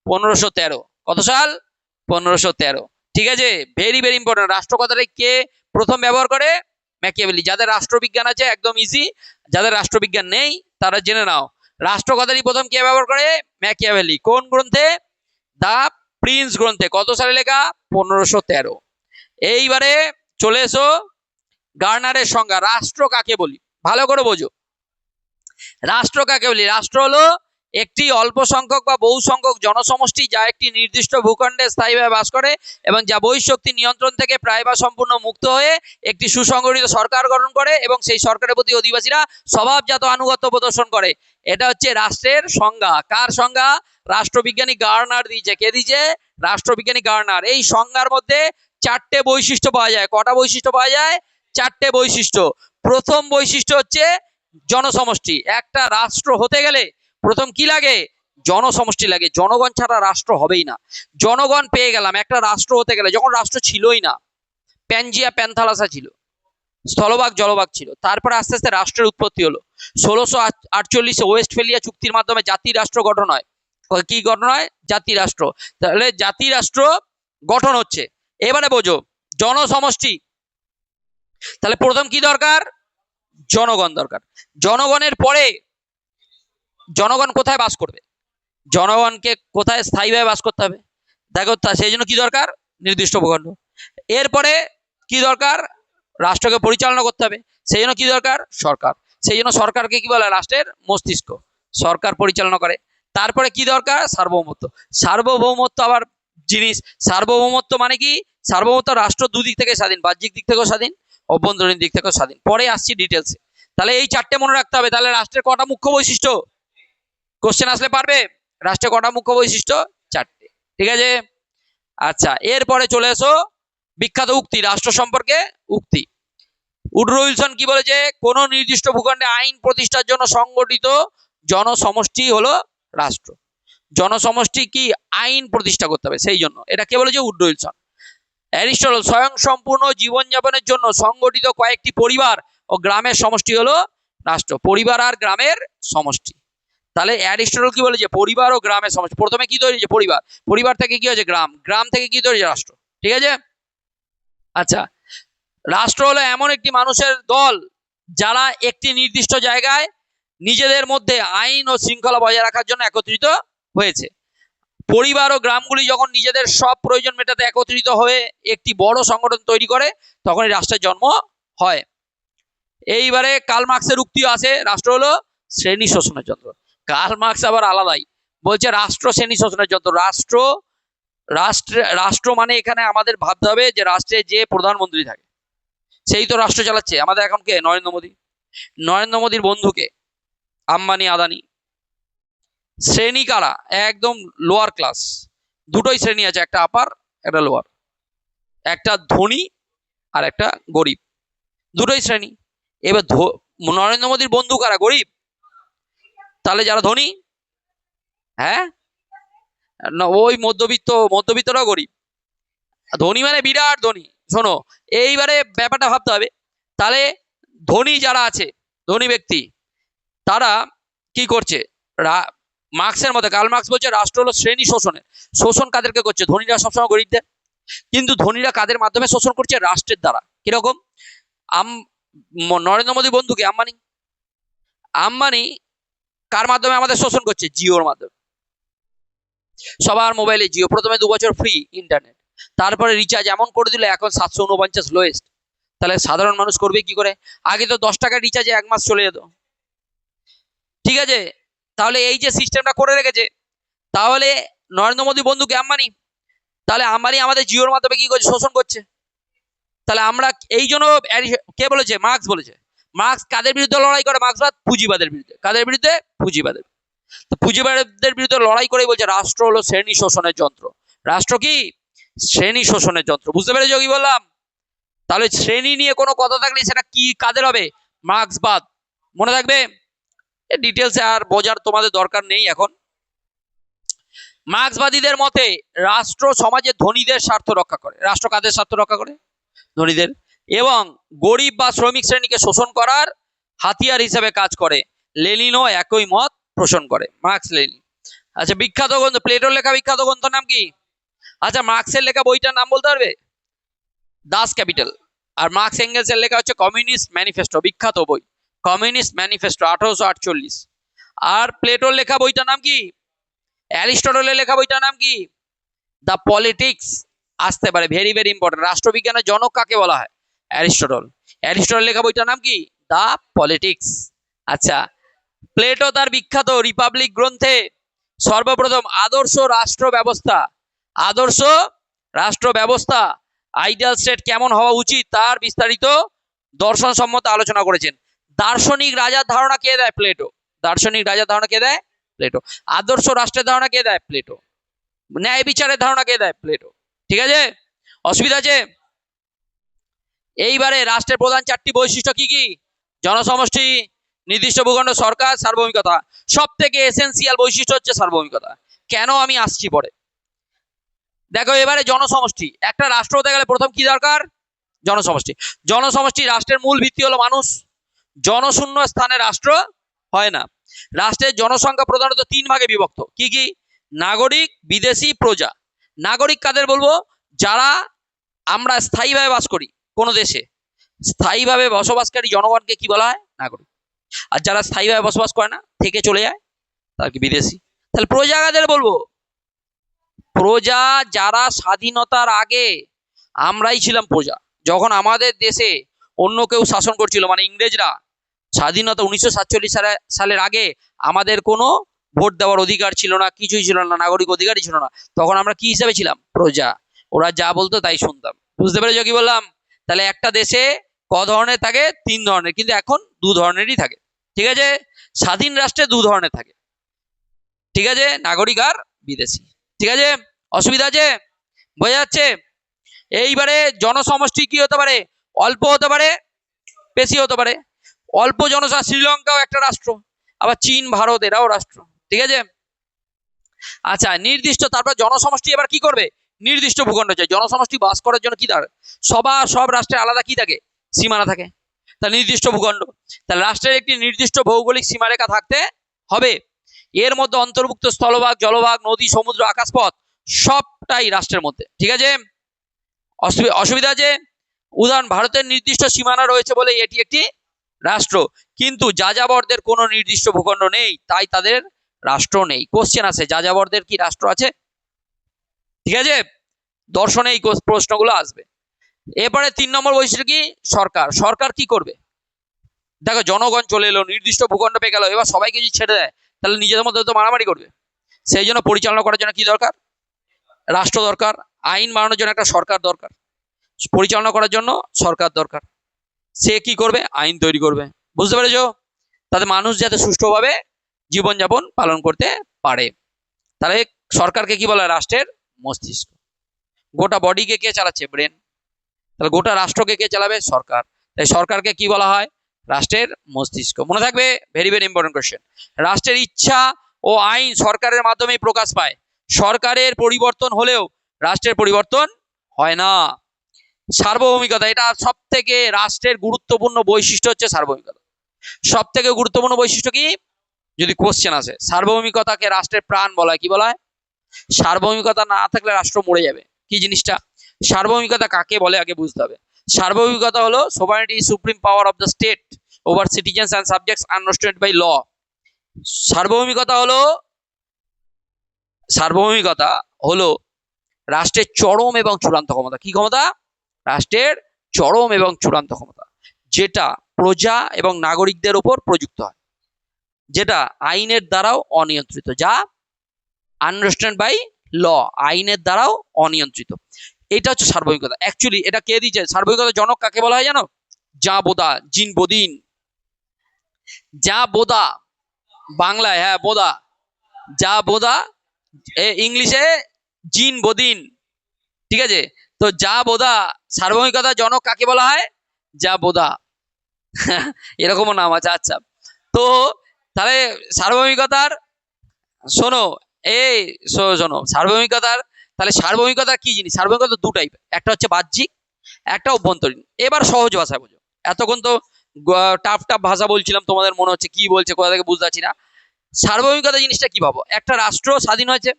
1513। কত সাল? 1513, ঠিক আছে। Very very important. রাষ্ট্র কথাটি কে প্রথম ব্যবহার করে? ম্যাকিয়াভেলি। যাদের রাষ্ট্রবিজ্ঞান আছে একদম ইজি, যাদের রাষ্ট্রবিজ্ঞান নেই তারা জেনে নাও। রাষ্ট্র কথাটি প্রথম কে ব্যবহার করে? ম্যাকিয়াভেলি। কোন গ্রন্থে? দ্য প্রিন্স গ্রন্থে। কত সালে লেখা? 1513। এইবারে চলে এসো গার্নারের সংজ্ঞা। রাষ্ট্র কাকে বলি ভালো করে বোঝো। রাষ্ট্র কাকে বলি? রাষ্ট্র হলো একটি অল্প সংখ্যক বা বহু সংখ্যক জনসমষ্টি যা একটি নির্দিষ্ট ভূখণ্ডে স্থায়ীভাবে বাস করে এবং যা বহিঃশক্তি নিয়ন্ত্রণ থেকে প্রায় বা সম্পূর্ণ মুক্ত হয়ে একটি সুসংগঠিত সরকার গঠন করে এবং সেই সরকারের প্রতি অধিবাসীরা স্বভাবজাত আনুগত্য প্রদর্শন করে। এটা হচ্ছে রাষ্ট্রের সংজ্ঞা। কার সংজ্ঞা? রাষ্ট্রবিজ্ঞানী গার্নার দিয়েছে। কে দিয়েছে? রাষ্ট্রবিজ্ঞানী গার্নার। এই সংজ্ঞার মধ্যে চারটে বৈশিষ্ট্য পাওয়া যায়। কটা বৈশিষ্ট্য পাওয়া যায়? চারটে বৈশিষ্ট্য। প্রথম বৈশিষ্ট্য হচ্ছে জনসমষ্টি। একটা রাষ্ট্র হতে গেলে প্রথম কি লাগে? জনসমষ্টি লাগে। জনগণ ছাড়া রাষ্ট্র হবেই না। জনগণ পেয়ে গেলাম একটা রাষ্ট্র হতে গেলে। যখন রাষ্ট্র ছিলই না, প্যানজিয়া প্যান্থালাসা ছিল, স্থলভাগ জলভাগ ছিল, তারপরে আস্তে আস্তে রাষ্ট্রের উৎপত্তি হলো। 1648 ওয়েস্টফেলিয়া চুক্তির মাধ্যমে জাতি রাষ্ট্র গঠন হয়। কি গঠন হয়? জাতি রাষ্ট্র। তাহলে জাতি রাষ্ট্র গঠন হচ্ছে। এবারে বোঝো জনসমষ্টি। তাহলে প্রথম কি দরকার? জনগণ দরকার। জনগণের পরে জনগণ কোথায় বাস করবে? জনগণকে কোথায় স্থায়ীভাবে বাস করতে হবে? দেখো সেই জন্য কি দরকার? নির্দিষ্ট ভূখণ্ড। এরপরে কি দরকার? রাষ্ট্রকে পরিচালনা করতে হবে। সেই জন্য কি দরকার? সরকার। সেই জন্য সরকারকে কি বলে? রাষ্ট্রের মস্তিষ্ক। সরকার পরিচালনা করে। তারপরে কি দরকার? সার্বভৌমত্ব। সার্বভৌমত্ব আবার জিনিস। সার্বভৌমত্ব মানে কি? সার্বভৌমত্ব রাষ্ট্র দুদিক থেকে স্বাধীন, বাহ্যিক দিক থেকেও স্বাধীন, অভ্যন্তরীণ দিক থেকেও স্বাধীন। পরে আসছি ডিটেলসে। তাহলে এই চারটে মনে রাখতে হবে। তাহলে রাষ্ট্রের কটা মুখ্য বৈশিষ্ট্য? কোশ্চেন আসলে পারবে। রাষ্ট্রের কটা মুখ্য বৈশিষ্ট্য? চারটে। ঠিক আছে। আচ্ছা, এরপরে চলে এসো বিখ্যাত উক্তি, রাষ্ট্র সম্পর্কে উক্তি। উড্রো উইলসন কি বলেছে? কোন নির্দিষ্ট ভূখণ্ডে আইন প্রতিষ্ঠার জন্য সংগঠিত জনসমষ্টি হলো রাষ্ট্র। জনসমষ্টি কি? আইন প্রতিষ্ঠা করতে হবে, সেই জন্য। এটা কে বলেছে? Woodrow Wilson. অ্যারিস্টটল স্বয়ং সম্পূর্ণ জীবনযাপনের জন্য সংগঠিত কয়েকটি পরিবার ও গ্রামের সমষ্টি হলো রাষ্ট্র। পরিবার আর গ্রামের সমষ্টি। তাহলে অ্যারিস্টটল কি বলেছে? পরিবার ও গ্রামের সমষ্টি। প্রথমে কি তৈরি হয়েছে? পরিবার। পরিবার থেকে কি হয়েছে? গ্রাম। গ্রাম থেকে কি তৈরি হয়েছে? রাষ্ট্র। ঠিক আছে। আচ্ছা, রাষ্ট্র হলো এমন একটি মানুষের দল যারা একটি নির্দিষ্ট জায়গায় নিজেদের মধ্যে আইন ও শৃঙ্খলা বজায় রাখার জন্য একত্রিত হয়েছে। পরিবার ও গ্রামগুলি যখন নিজেদের সব প্রয়োজন মেটাতে একত্রিত হয়ে একটি বড় সংগঠন তৈরি করে, তখনই রাষ্ট্রের জন্ম হয়। এইবারে কার্ল মার্কসের উক্তিও আছে, রাষ্ট্র হলো শ্রেণী শোষণের যন্ত্র। কার্ল মার্কস আবার আলাদাই বলছে রাষ্ট্র শ্রেণী শোষণের যন্ত্র। রাষ্ট্র মানে এখানে আমাদের ভাবতে হবে যে রাষ্ট্রে যে প্রধানমন্ত্রী থাকে সেই তো রাষ্ট্র চালাচ্ছে। আমাদের এখন কে? নরেন্দ্র মোদী। নরেন্দ্র মোদীর বন্ধুকে আম্বানি, আদানি। শ্রেণী কারা? একদম লোয়ার ক্লাস। দুটোই শ্রেণী আছে, একটা আপার একটা লোয়ার, একটা ধনী আর একটা গরিব, দুটোই শ্রেণী। এবার নরেন্দ্র মোদীর বন্ধু কারা? গরিব। তাহলে যারা ধনী, হ্যাঁ না, ওই মধ্যবিত্তরাও গরিব। ধনী মানে বিরাট ধনী। শোনো, এইবারে ব্যাপারটা ভাবতে হবে। তাহলে ধনী যারা আছে, ধনী ব্যক্তি, তারা কি করছে? মার্কসের মতে কার্ল মার্কস বলছে রাষ্ট্র হলো শ্রেণী শোষণের। শোষণ কাদেরকে করছে? ধনীরা সবসময় গরিবদের। কিন্তু ধনীরা কাদের মাধ্যমে শোষণ করছে? রাষ্ট্রের দ্বারা। কিরকম? নরেন্দ্র মোদী বন্ধুকে আম্বানি। আম্বানি কার মাধ্যমে আমাদের শোষণ করছে? জিওর মাধ্যমে। সবার মোবাইলে জিও। প্রথমে 2 বছর ফ্রি ইন্টারনেট, তারপরে রিচার্জ এমন করে দিল এখন 749 লোয়েস্ট। তাহলে সাধারণ মানুষ করবে কি করে? আগে তো 10 টাকা রিচার্জে 1 মাস চলে যেত। ঠিক আছে। তাহলে এই যে সিস্টেমটা করে রেখেছে, তাহলে নরেন্দ্র মোদী বন্ধুকে আম্বানি, তাহলে আম্বানি আমাদের জিওর মাধ্যমে কি করছে? শোষণ করছে। তাহলে আমরা এই জন্য, কে বলেছে? মার্কস বলেছে। মার্কস কাদের বিরুদ্ধে লড়াই করে? মার্কসবাদ পুঁজিবাদের বিরুদ্ধে। কাদের বিরুদ্ধে? পুঁজিবাদের। তো পুঁজিবাদের বিরুদ্ধে লড়াই করে বলছে রাষ্ট্র হলো শ্রেণী শোষণের যন্ত্র। রাষ্ট্র কি? শ্রেণী শোষণের যন্ত্র। বুঝতে পেরেছো কি বললাম? তাহলে শ্রেণী নিয়ে কোনো কথা থাকলে সেটা কি কাদের হবে? মার্কসবাদ। মনে থাকবে। ডিটেলসে আর বোঝার তোমাদের দরকার নেই এখন। মার্কসবাদীদের মতে রাষ্ট্র সমাজের ধনীদের স্বার্থ রক্ষা করে। রাষ্ট্র কাদের স্বার্থ রক্ষা করে? ধনীদের। এবং গরিব বা শ্রমিক শ্রেণীকে শোষণ করার হাতিয়ার হিসেবে কাজ করে। লেনিনও একই মত পোষণ করে। Marks, Lenin. আচ্ছা, বিখ্যাত গ্রন্থ, প্লেটোর লেখা বিখ্যাত গ্রন্থের নাম কি? আচ্ছা, মার্কসের লেখা বইটার নাম বলতে পারবে? দাস ক্যাপিটাল। আর মার্কস এঙ্গেলসের লেখা হচ্ছে কমিউনিস্ট ম্যানিফেস্টো, বিখ্যাত বই কমিউনিস্ট ম্যানিফেস্টো 1848। আর প্লেটোর লেখা বইটার নাম কি? অ্যারিস্টটলের লেখা বইটার নাম কি? The politics. আসতে পারে, ভেরি ভেরি ইম্পর্টেন্ট। রাষ্ট্রবিজ্ঞানের জনক কাকে বলা হয়? অ্যারিস্টটল। অ্যারিস্টটলের লেখা বইটার নাম কি? The politics. আচ্ছা, প্লেটো তার বিখ্যাত রিপাবলিক গ্রন্থে সর্বপ্রথম আদর্শ রাষ্ট্র ব্যবস্থা আইডিয়াল স্টেট কেমন হওয়া উচিত তার বিস্তারিত দর্শন সম্মত আলোচনা করেছেন। দার্শনিক রাজার ধারণা কে দেয়? প্লেটো। দার্শনিক রাজার ধারণা কে দেয়? প্লেটো। আদর্শ রাষ্ট্রের ধারণা কে দেয়? প্লেটো। ন্যায় বিচারের ধারণা কে দেয়? প্লেটো। ঠিক আছে, অসুবিধা আছে? এইবারে রাষ্ট্রের প্রধান চারটি বৈশিষ্ট্য কি কি? জনসমষ্টি, নির্দিষ্ট ভূখণ্ড, সরকার, সার্বভৌমিকতা। সব থেকে এসেন্সিয়াল বৈশিষ্ট্য হচ্ছে সার্বভৌমিকতা। কেন আমি আসছি পরে। দেখো এবারে জনসমষ্টি, একটা রাষ্ট্র হতে গেলে প্রথম কি দরকার? জনসমষ্টি। জনসমষ্টি রাষ্ট্রের মূল ভিত্তি হলো মানুষ। জনশূন্য স্থানে রাষ্ট্র হয় না। রাষ্ট্রের জনসংখ্যা প্রধানত 3 ভাগে বিভক্ত। কি কি? নাগরিক, বিদেশি, প্রজা। নাগরিক কাদের বলবো? যারা আমরা স্থায়ীভাবে বাস করি কোনো দেশে, স্থায়ীভাবে বসবাসকারী জনগণকে কি বলা হয়? নাগরিক। আর যারা স্থায়ীভাবে বসবাস করে না, থেকে চলে যায়, তার কি বিদেশি। তাহলে প্রজা কাদের বলবো? প্রজা যারা স্বাধীনতার আগে আমরাই ছিলাম প্রজা। যখন আমাদের দেশে অন্য কেউ শাসন করছিল, মানে ইংরেজরা, স্বাধীনতা 1947 সালের আগে আমাদের কোনো ভোট দেওয়ার অধিকার ছিল না, কিছুই ছিল না, নাগরিক অধিকারই ছিল না। তখন আমরা কি হিসেবে ছিলাম? প্রজা। ওরা যা বলতো তাই শুনতাম। বুঝতে পেরেছো কি বললাম? তাহলে একটা দেশে ক ধরনের থাকে? 3 ধরনের, কিন্তু এখন 2 ধরনেরই থাকে। ঠিক আছে, স্বাধীন রাষ্ট্রে 2 ধরনের থাকে। ঠিক আছে, নাগরিক আর বিদেশি। ঠিক আছে, অসুবিধা আছে? বোঝা যাচ্ছে? এইবারে জনসমষ্টি কি হতে পারে? অল্প হতে পারে, বেশি হতে পারে। অল্প জনসংখ্যা, শ্রীলঙ্কাও একটা রাষ্ট্র, আবার চীন, ভারত এরাও রাষ্ট্র। ঠিক আছে, আচ্ছা নির্দিষ্ট। তারপর জনসমষ্টি এবার কি করবে? নির্দিষ্ট ভূখণ্ড চাই। জনসমষ্টি বাস করার জন্য কি দরকার? সব রাষ্ট্রে আলাদা কি থাকে? সীমানা থাকে। তা নির্দিষ্ট ভূখণ্ড, তাহলে রাষ্ট্রের একটি নির্দিষ্ট ভৌগোলিক সীমারেখা থাকতে হবে। এর মধ্যে অন্তর্ভুক্ত স্থলভাগ, জলভাগ, নদী, সমুদ্র, আকাশপথ সবটাই রাষ্ট্রের মধ্যে। ঠিক আছে, অসুবিধা আছে? উদাহরণ, ভারতের নির্দিষ্ট সীমানা রয়েছে বলে এটি একটি রাষ্ট্র, কিন্তু যাযাবরদের কোনো নির্দিষ্ট ভূখণ্ড নেই, তাই তাদের রাষ্ট্র নেই। কোশ্চেন আছে, যাযাবরদের কি রাষ্ট্র আছে? ঠিক আছে, দর্শনে এই প্রশ্নগুলো আসবে। এরপরে 3 নম্বর বৈশিষ্ট্য কি? সরকার। সরকার কি করবে? দেখো জনগণ চলে এলো, নির্দিষ্ট ভূখণ্ড পেয়ে গেল, এবার সবাইকে যদি ছেড়ে দেয় তাহলে নিজেদের মধ্যে তো মারামারি করবে। সেই জন্য পরিচালনা করার জন্য কি দরকার? রাষ্ট্র দরকার। আইন বানানোর জন্য একটা সরকার দরকার। পরিচালনা করার জন্য সরকার দরকার। সে কি করবে? আইন তৈরি করবে। বুঝতে পেরেছো? তাতে মানুষ যাতে সুষ্ঠুভাবে জীবনযাপন পালন করতে পারে। তাহলে সরকারকে কি বলা হয়? রাষ্ট্রের মস্তিষ্ক। গোটা বডিকে কে চালাচ্ছে? ব্রেন। তাহলে গোটা রাষ্ট্রকে কে চালাবে? সরকার। তাই সরকারকে কি বলা হয়? রাষ্ট্রের মস্তিষ্ক। মনে থাকবে, ভেরি ভেরি ইম্পর্টেন্ট কোশ্চেন। রাষ্ট্রের ইচ্ছা ও আইন সরকারের মাধ্যমেই প্রকাশ পায়। সরকারের পরিবর্তন হলেও রাষ্ট্রের পরিবর্তন হয় না। সার্বভৌমিকতা, এটা সব থেকে রাষ্ট্রের গুরুত্বপূর্ণ বৈশিষ্ট্য হচ্ছে সার্বভৌমিকতা। সব থেকে গুরুত্বপূর্ণ বৈশিষ্ট্য কি? যদি কোশ্চেন আসে, সার্বভৌমিকতাকে রাষ্ট্রের প্রাণ বলা হয়। কি বলা হয়? সার্বভৌমিকতা না থাকলে রাষ্ট্র মরে যাবে। কি জিনিসটা? সার্বভৌমিকতা কাকে বলে আগে বুঝতে হবে। সার্বভৌমিকতা হলো sovereignty, supreme power of the state over citizens and subjects unrestrained by law. সার্বভৌমিকতা হলো রাষ্ট্রের চরম এবং চূড়ান্ত ক্ষমতা। কি ক্ষমতা? রাষ্ট্রের চরম এবং চূড়ান্ত ক্ষমতা, যেটা প্রজা এবং নাগরিকদের উপর প্রযুক্ত হয়, যেটা আইনের দ্বারাও অনিয়ন্ত্রিত, যা আনরেস্ট্রেন্ড বাই ল, আইনের দ্বারাও অনিয়ন্ত্রিত। এটা হচ্ছে সার্বভৌমিকতা। অ্যাকচুয়ালি এটা কে দিয়েছে? সার্বভৌমিকতার জনক কাকে বলা হয় জানো? যা বোদা, জিন বোদিন। যা বোদা, বাংলায় হ্যাঁ বোদা, যা বোদা, ইংলিশে জিন বোদিন। ঠিক আছে, তো যা বোদা, সার্বভৌমিকতার জনক কাকে বলা হয়? যা বোদা। এরকমও নাম আছে। আচ্ছা, তো তাহলে সার্বভৌমিকতার, শোনো এই শোনো সার্বভৌমিকতার, তাহলে সার্বভৌমিকতার কি জিনিস? সার্বভৌমিকতা 2 টাইপ, একটা হচ্ছে বাহ্যিক, একটা অভ্যন্তরীণ। এবার সহজ ভাষায় বোঝো। এতক্ষণ তো টাফ টাফ ভাষা বলছিলাম, তোমাদের মনে হচ্ছে কি বলছে, কোথা থেকে বুঝতে পারছি না। সার্বভৌমিকতা জিনিসটা কি ভাবো? একটা রাষ্ট্র স্বাধীন হয়েছে,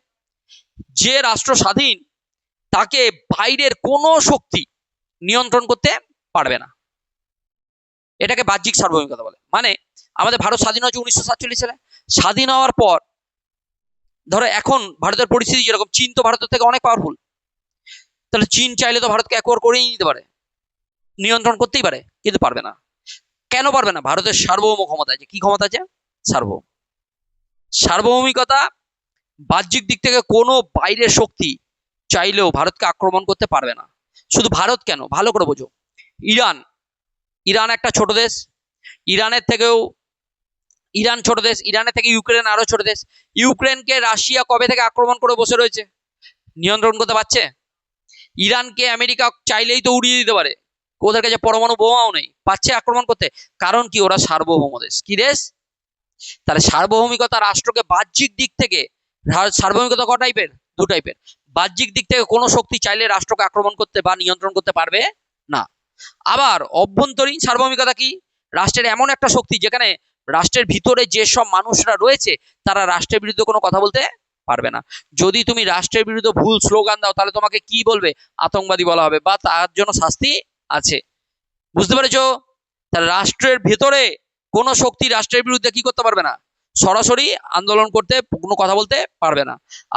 যে রাষ্ট্র স্বাধীন তাকে বাইরের কোনো শক্তি নিয়ন্ত্রণ করতে পারবে না। এটাকে বাহ্যিক সার্বভৌমিকতা বলে। মানে আমাদের ভারত স্বাধীন হয়েছে 1947 সালে। স্বাধীন হওয়ার পর ধরো এখন ভারতের পরিস্থিতি যেরকম, চীন তো ভারতের থেকে অনেক পাওয়ারফুল। তাহলে চীন চাইলে তো ভারতকে একবার করেই নিতে পারে, নিয়ন্ত্রণ করতেই পারে, কিন্তু পারবে না। কেন পারবে না? ভারতের সার্বভৌম ক্ষমতা আছে। কি ক্ষমতা আছে? সার্বভৌম। সার্বভৌমিকতা বাহ্যিক দিক থেকে কোনো বাইরের শক্তি চাইলেও ভারতকে আক্রমণ করতে পারবে না। শুধু ভারত কেন, ভালো করে বোঝো। ইরান, ইরান একটা ছোট দেশ। ইরানের থেকেও ইরান ছোট দেশ, ইরানের থেকে ইউক্রেন আরো ছোট দেশ। ইউক্রেনকে রাশিয়া কবে থেকে আক্রমণ করে বসে রয়েছে, নিয়ন্ত্রণ করতে পারছে? ইরানকে আমেরিকা চাইলেই তো উড়িয়ে দিতে পারে, ওদের কাছে পরমাণু বোমাও নেই, পাচ্ছে আক্রমণ করতে। কারণ কি, ওরা সার্বভৌম দেশ। কি দেশ? তাহলে সার্বভৌমিকতা রাষ্ট্রকে বাহ্যিক দিক থেকে, সার্বভৌমিকতা ক টাইপের? দু টাইপের। বাহ্যিক দিক থেকে কোনো শক্তি চাইলে রাষ্ট্রকে আক্রমণ করতে বা নিয়ন্ত্রণ করতে পারবে না। আবার অভ্যন্তরীণ সার্বভৌমিকতা কি, রাষ্ট্রের এমন একটা শক্তি যেখানে রাষ্ট্রের ভিতরে যেসব মানুষরা রয়েছে তারা রাষ্ট্রের বিরুদ্ধে কোনো কথা বলতে পারবে না। যদি তুমি রাষ্ট্রের বিরুদ্ধে ভুল স্লোগান দাও তাহলে তোমাকে কি বলবে? আতঙ্কবাদী বলা হবে, বা তার জন্য শাস্তি আছে। বুঝতে পেরেছো? তাহলে রাষ্ট্রের ভেতরে কোনো শক্তি রাষ্ট্রের বিরুদ্ধে কি করতে পারবে না? সরাসরি আন্দোলন করতে, কোনো কথা বলতে পারবে না।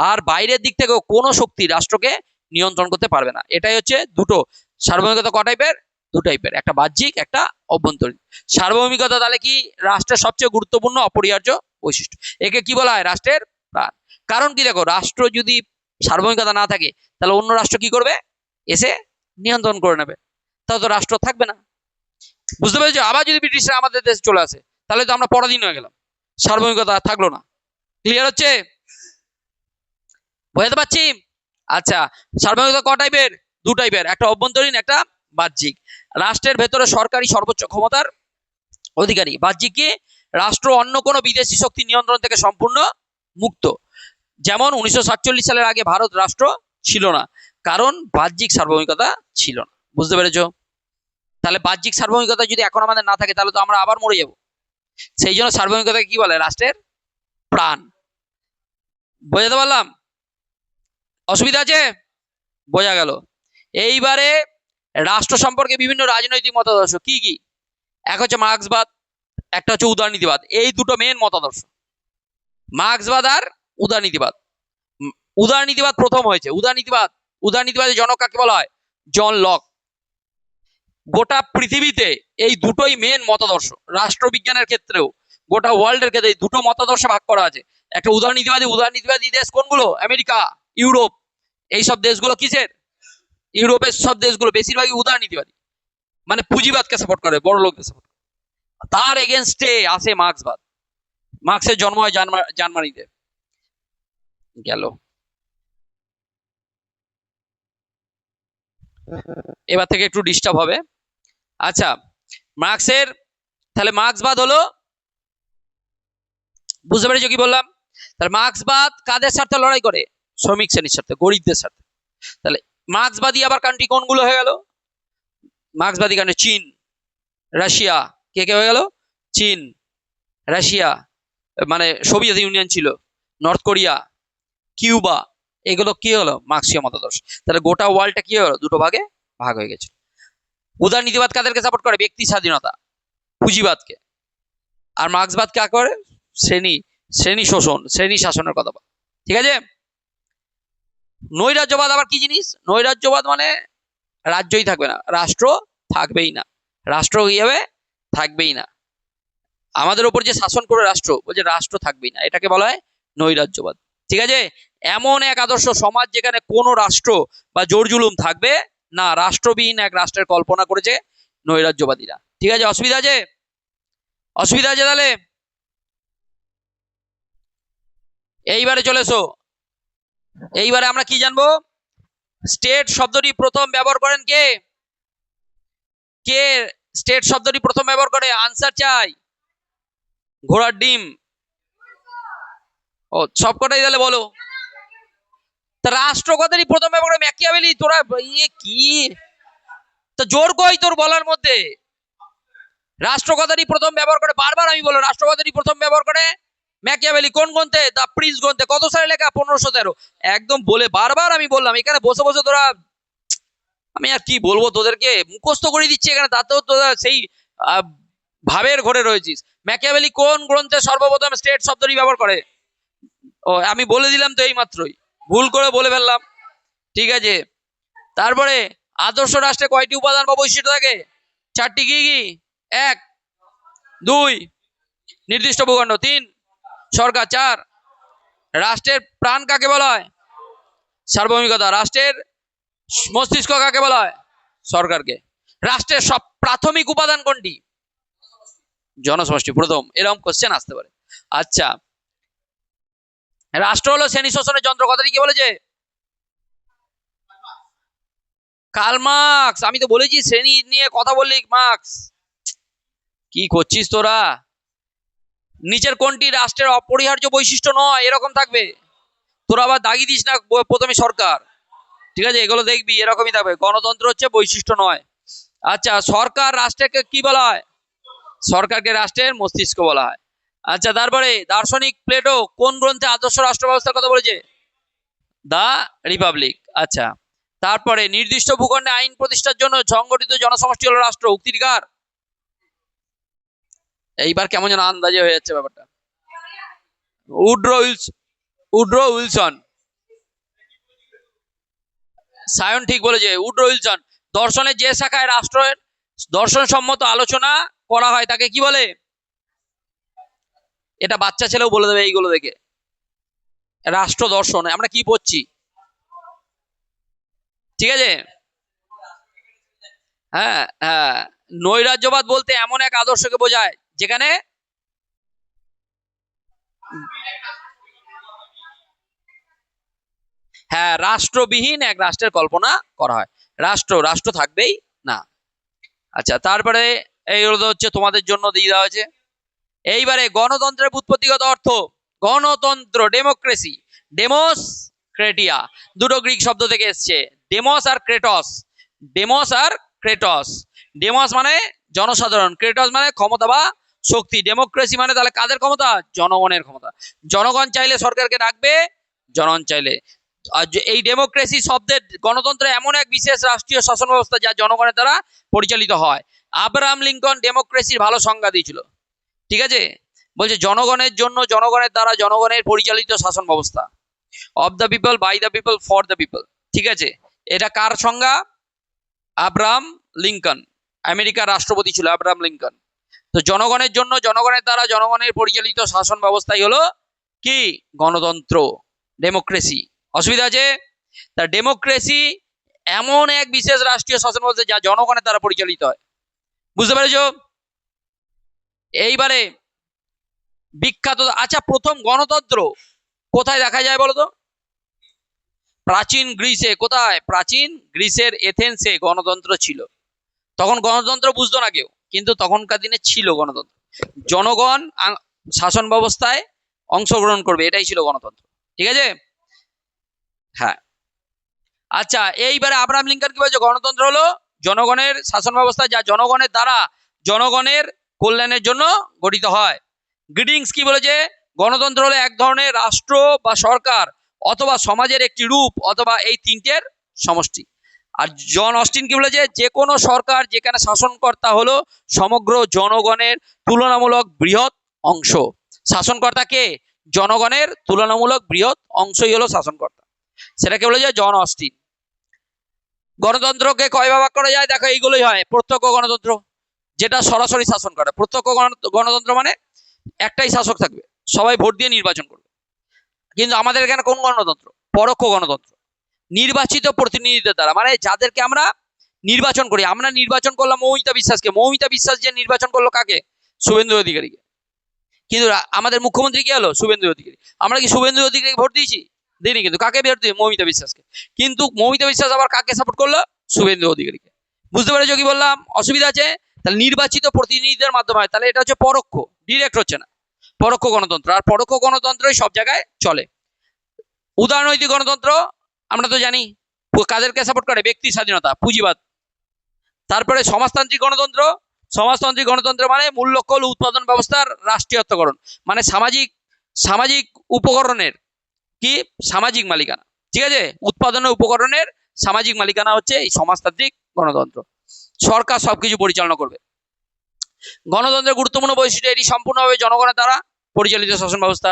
আর বাইরের দিক থেকেও কোনো শক্তি রাষ্ট্রকে নিয়ন্ত্রণ করতে পারবে না। এটাই হচ্ছে দুটো সার্বভৌমিকতা। ক টাইপের? দু টাইপের, একটা বাহ্যিক, একটা অভ্যন্তরীণ। সার্বভৌমিকতা তাহলে কি? রাষ্ট্রের সবচেয়ে গুরুত্বপূর্ণ অপরিহার্য বৈশিষ্ট্য। একে কি বলা হয়? রাষ্ট্রের প্রাণ। কারণ কি, দেখো, রাষ্ট্র যদি সার্বভৌমিকতা না থাকে তাহলে অন্য রাষ্ট্র কি করবে? এসে নিয়ন্ত্রণ করে নেবে, তাহলে তো রাষ্ট্র থাকবে না। বুঝতে পেরেছো? আবার যদি ব্রিটিশরা আমাদের দেশে চলে আসে তাহলে তো আমরা পরাধীন হয়ে গেলাম, সার্বভৌমিকতা থাকলো না। ক্লিয়ার হচ্ছে? বুঝতে পারছি? আচ্ছা, সার্বভৌমিকতা ক টাইপের? দু টাইপের, একটা অভ্যন্তরীণ, একটা বাহ্যিক। রাষ্ট্রের ভেতরে সরকারি সর্বোচ্চ ক্ষমতার অধিকারী। বাহ্যিক কি? রাষ্ট্র অন্য কোনো বিদেশি শক্তি নিয়ন্ত্রণ থেকে সম্পূর্ণ মুক্ত। যেমন 1947 সালের আগে ভারত রাষ্ট্র ছিল না, কারণ বাহ্যিক সার্বভৌমিকতা ছিল না। বুঝতে পেরেছো? তাহলে বাহ্যিক সার্বভৌমিকতা যদি এখন আমাদের না থাকে তাহলে তো আমরা আবার মরে যাব। সেই জন্য সার্বভৌমিকতাকে কি বলে? রাষ্ট্রের প্রাণ। বোঝাতে পারলাম? অসুবিধা আছে? বোঝা গেল। এইবারে রাষ্ট্র সম্পর্কে বিভিন্ন রাজনৈতিক মতাদর্শ কি কি? এক হচ্ছে মার্ক্সবাদ, একটা হচ্ছে উদারনীতিবাদ। এই দুটো মেন মতাদর্শ, মার্ক্সবাদ আর উদারনীতিবাদ। উদারনীতিবাদ প্রথম হয়েছে। উদারনীতিবাদের জনক কাকে বলা হয়? John Locke. গোটা পৃথিবীতে এই দুটোই মেন মতাদর্শ, রাষ্ট্রবিজ্ঞানের ক্ষেত্রেও গোটা ওয়ার্ল্ডের ক্ষেত্রে এই দুটো মতাদর্শ ভাগ করা আছে। একটা উদারনীতিবাদী দেশ কোনগুলো? আমেরিকা, ইউরোপ, এইসব দেশগুলো কিসের? ইউরোপের সব দেশগুলো বেশিরভাগই উদারনীতিবাদী, মানে পুঁজিবাদকে সাপোর্ট করে, বড় লোককে সাপোর্ট করে। তার এগেনস্টে আসে মার্ক্সবাদ। মার্ক্সের জন্ম হয় জার্মানিতে। গেল। এবার থেকে একটু ডিস্টার্ব হবে। আচ্ছা, মার্ক্সের, তাহলে মার্ক্সবাদ হলো, বুঝতে পেরেছো কি বললাম? তাহলে মার্ক্সবাদ কাদের স্বার্থে লড়াই করে? শ্রমিক শ্রেণীর স্বার্থে, গরিবদের স্বার্থে। তাহলে মার্ক্সবাদী আবার কান্ট্রি কোনগুলো হয়ে গেল? মার্ক্সবাদী কান্ট্রি চীন, রাশিয়া। কে কে হয়ে গেল? চীন, রাশিয়া, মানে সোভিয়েত ইউনিয়ন ছিল, নর্থ কোরিয়া, কিউবা, এগুলো কি হলো? মার্ক্সীয় মতাদর্শ। তাহলে গোটা ওয়ার্ল্ডটা কি হলো? দুটো ভাগে ভাগ হয়ে গেছে। উদারনীতিবাদ কাদেরকে সাপোর্ট করে? ব্যক্তি স্বাধীনতা, পুঁজিবাদকে। আর মার্ক্সবাদ কে করে? শ্রেণী শোষণ, শ্রেণী শাসনের কথা বলে। ঠিক আছে? নৈরাজ্যবাদ আবার কি জিনিস? নৈরাজ্যবাদ মানে রাজ্যই থাকবে না, রাষ্ট্র থাকবেই না। রাষ্ট্র কি হবে? থাকবেই না। আমাদের উপর যে শাসন করে রাষ্ট্র, বলছে রাষ্ট্র থাকবেই না, এটাকে বলা হয় নৈরাজ্যবাদ। ঠিক আছে? এমন এক আদর্শ সমাজ যেখানে কোনো রাষ্ট্র বা জোর জুলুম থাকবে না, রাষ্ট্রবিহীন এক রাষ্ট্রের কল্পনা করেছে নৈরাজ্যবাদীরা। ঠিক আছে? অসুবিধা আছে? অসুবিধা আছে? তাহলে এইবারে চলে এসো। এইবারে আমরা কি জানবো? স্টেট শব্দটি প্রথম ব্যবহার করেন কে? কে স্টেট শব্দটি প্রথম ব্যবহার করে? আনসার চাই। ঘোড়ার ডিম। ও, সবকটাই তাহলে বলো। তা রাষ্ট্র কথাটি প্রথম ব্যবহার করে ম্যাকিয়াভেলি। তোরা ইয়ে কি, তা জোর কই তোর বলার মধ্যে? রাষ্ট্র কথাটি প্রথম ব্যবহার করে, বারবার আমি বলো, রাষ্ট্র কথাটি প্রথম ব্যবহার করে ম্যাকিয়াভেলি। কোন গ্রন্থে? দ্য প্রিন্স গ্রন্থে। কত সালে লেখা? 1513। একদম বলে বারবার আমি বললাম, এখানে বসে বসে তোরা, আমি আর কি বলবো, তোদেরকে মুখস্থ করে দিচ্ছি এখানে, তাতেও তোরা সেই ভাবের ঘরে রয়েছিস। ম্যাকিয়াভেলি কোন গ্রন্থে সর্বপ্রথম স্টেট শব্দটি ব্যবহার করে? ও, আমি বলে দিলাম তো এই মাত্রই, ভুল করে বলে ফেললাম। ঠিক আছে? তারপরে আদর্শ রাষ্ট্রে কয়টি উপাদান বা বৈশিষ্ট্য থাকে? চারটি। কি কি? 1, 2 নির্দিষ্ট ভূখণ্ড, 3 সরকার, 4 রাষ্ট্রের প্রাণ কাকে বলা হয়? সার্বভৌমিকতা। রাষ্ট্রের মস্তিষ্ক কাকে বলা হয়? সরকারকে। রাষ্ট্রের সব প্রাথমিক উপাদান কোনটি? জনসমষ্টি প্রথম, এরকম কোশ্চেন আসতে পারে। আচ্ছা, রাষ্ট্র হলো শ্রেণী শোষণের যন্ত্র, কথাটি কি বলেছে? Karl Marx. আমি তো বলেছি শ্রেণী নিয়ে কথা বললি মার্কস, কি করছিস তোরা? নিচের কোনটি রাষ্ট্রের অপরিহার্য বৈশিষ্ট্য নয়, এরকম থাকবে। তোরা আবার দাগি দিস না প্রথমে সরকার, ঠিক আছে? এগুলো দেখবি এরকমই থাকবে, গণতন্ত্র হচ্ছে বৈশিষ্ট্য নয়। আচ্ছা, সরকার রাষ্ট্রকে কি বলা হয়? সরকারকে রাষ্ট্রের মস্তিষ্ক বলা হয়। আচ্ছা, তারপরে দার্শনিক প্লেটো কোন গ্রন্থে আদর্শ রাষ্ট্র ব্যবস্থার কথা বলেছে? দা রিপাবলিক। আচ্ছা, তারপরে নির্দিষ্ট ভূখণ্ডে আইন প্রতিষ্ঠার জন্য সংগঠিত জনসমষ্টি হলো রাষ্ট্র, উক্তিটি কার? এইবার কেমন যেন আন্দাজে হয়ে যাচ্ছে ব্যাপারটা। Woodrow Wilson. সায়ন ঠিক বলেছে, উড্রো উইলসন। দর্শনের যে শাখায় রাষ্ট্রের দর্শন সম্মত আলোচনা করা হয় তাকে কি বলে? এটা বাচ্চা ছেলেও বলে দেবে এইগুলো দেখে। রাষ্ট্র দর্শন আমরা কি পড়ছি, ঠিক আছে? হ্যাঁ হ্যাঁ, নৈরাজ্যবাদ বলতে এমন এক আদর্শকে বোঝায় যেখানে হ্যাঁ রাষ্ট্রবিহীন এক রাষ্ট্রের কল্পনা করা হয়। রাষ্ট্র থাকবেই না। আচ্ছা, তারপরে এইগুলো হচ্ছে তোমাদের জন্য দিয়ে দেওয়া হয়েছে। এইবারে গণতন্ত্রের ব্যুৎপত্তিগত অর্থ। গণতন্ত্র, ডেমোক্রেসি, ডেমোস ক্রেটিয়া, দুটো গ্রিক শব্দ থেকে এসছে, ডেমোস আর ক্রেটস। ডেমোস আর ক্রেটস। ডেমোস মানে জনসাধারণ, ক্রেটস মানে ক্ষমতা বা শক্তি। ডেমোক্রেসি মানে তাহলে কাদের ক্ষমতা? জনগণের ক্ষমতা। জনগণ চাইলে সরকারকে ডাকবে, জনগণ চাইলে। আর এই ডেমোক্রেসি শব্দের গণতন্ত্র এমন এক বিশেষ রাষ্ট্রীয় শাসন ব্যবস্থা যা জনগণের দ্বারা পরিচালিত হয়। আব্রাহাম লিঙ্কন ডেমোক্রেসির ভালো সংজ্ঞা দিয়েছিল, ঠিক আছে? বলছে জনগণের জন্য, জনগণের দ্বারা, জনগণের পরিচালিত শাসন ব্যবস্থা। Of the people, by the people, for the people, ঠিক আছে? এটা কার সংজ্ঞা? আব্রাহাম লিঙ্কন, আমেরিকার রাষ্ট্রপতি ছিল আব্রাহাম লিঙ্কন। তো জনগণের জন্য, জনগণের দ্বারা, জনগণের পরিচালিত শাসন ব্যবস্থাই হলো কি? গণতন্ত্র, ডেমোক্রেসি। অসুবিধা আছে? তা ডেমোক্রেসি এমন এক বিশেষ রাষ্ট্রীয় শাসন ব্যবস্থা যা জনগণের দ্বারা পরিচালিত হয়। বুঝতে পেরেছো? এইবারে বিখ্যাত, আচ্ছা প্রথম গণতন্ত্র কোথায় দেখা যায় বলো তো? প্রাচীন গ্রিসে। কোথায়? প্রাচীন গ্রিসের এথেন্সে গণতন্ত্র ছিল। তখন গণতন্ত্র বুঝতো না কেউ, কিন্তু তখনকার দিনে ছিল গণতন্ত্র। জনগণ শাসন ব্যবস্থায় অংশগ্রহণ করবে, এটাই ছিল গণতন্ত্র, ঠিক আছে? হ্যাঁ। আচ্ছা, এইবারে আব্রাহাম লিঙ্কন কি বলছে? গণতন্ত্র হলো জনগণের শাসন ব্যবস্থা যা জনগণের দ্বারা, জনগণের কল্যাণের জন্য গঠিত হয়। গ্রিডিংস কি বলেছে? গণতন্ত্র হলো এক ধরনের রাষ্ট্র বা সরকার অথবা সমাজের একটি রূপ অথবা এই তিনটের সমষ্টি। আর জন অস্টিন কি বলেছে? যে কোনো সরকার যেখানে শাসনকর্তা হলো সমগ্র জনগণের তুলনামূলক বৃহৎ অংশ। শাসনকর্তা কে? জনগণের তুলনামূলক বৃহৎ অংশই হলো শাসনকর্তা। সেটাকে বলেছে জন অস্টিন। গণতন্ত্রকে কয় ভাগ করা যায়? দেখো এইগুলোই হয়। প্রত্যক্ষ গণতন্ত্র, যেটা সরাসরি শাসন করে। প্রত্যক্ষ গণতন্ত্র মানে একটাই শাসক থাকবে, সবাই ভোট দিয়ে নির্বাচন করবে। কিন্তু আমাদের এখানে কোন গণতন্ত্র? পরোক্ষ গণতন্ত্র, নির্বাচিত প্রতিনিধিদের দ্বারা, মানে যাদেরকে আমরা নির্বাচন করি। আমরা নির্বাচন করলাম মৌমিতা বিশ্বাসকে, মৌমিতা বিশ্বাস যে নির্বাচন করলো কাকে? শুভেন্দু অধিকারীকে। কিন্তু আমাদের মুখ্যমন্ত্রী কি হলো? শুভেন্দু অধিকারী। আমরা কি শুভেন্দু অধিকারীকে ভোট দিয়েছি? দিইনি। কিন্তু কাকে ভোট দিই? মৌমিতা বিশ্বাসকে। কিন্তু মৌমিতা বিশ্বাস আবার কাকে সাপোর্ট করলো? শুভেন্দু অধিকারীকে। বুঝতে পেরেছো কি বললাম? অসুবিধা আছে? তাহলে নির্বাচিত প্রতিনিধিদের মাধ্যমে হয়, তাহলে এটা হচ্ছে পরোক্ষ, ডিরেক্ট হচ্ছে না, পরোক্ষ গণতন্ত্র। আর পরোক্ষ গণতন্ত্রই সব জায়গায় চলে। উদারনৈতিক গণতন্ত্র আমরা তো জানি কাদেরকে সাপোর্ট করে? ব্যক্তি স্বাধীনতা, পুঁজিবাদ। তারপরে সমাজতান্ত্রিক গণতন্ত্র। সমাজতান্ত্রিক গণতন্ত্র মানে মূল লক্ষ্য হল উৎপাদন ব্যবস্থার রাষ্ট্রীয়ত্বকরণ, মানে সামাজিক সামাজিক উপকরণের কি? সামাজিক মালিকানা, ঠিক আছে? উৎপাদনের উপকরণের সামাজিক মালিকানা হচ্ছে এই সমাজতান্ত্রিক গণতন্ত্র। সরকার সবকিছু পরিচালনা করবে। গণতন্ত্রের গুরুত্বপূর্ণ বৈশিষ্ট্য, এটি সম্পূর্ণভাবে জনগণের দ্বারা পরিচালিত শাসন ব্যবস্থা।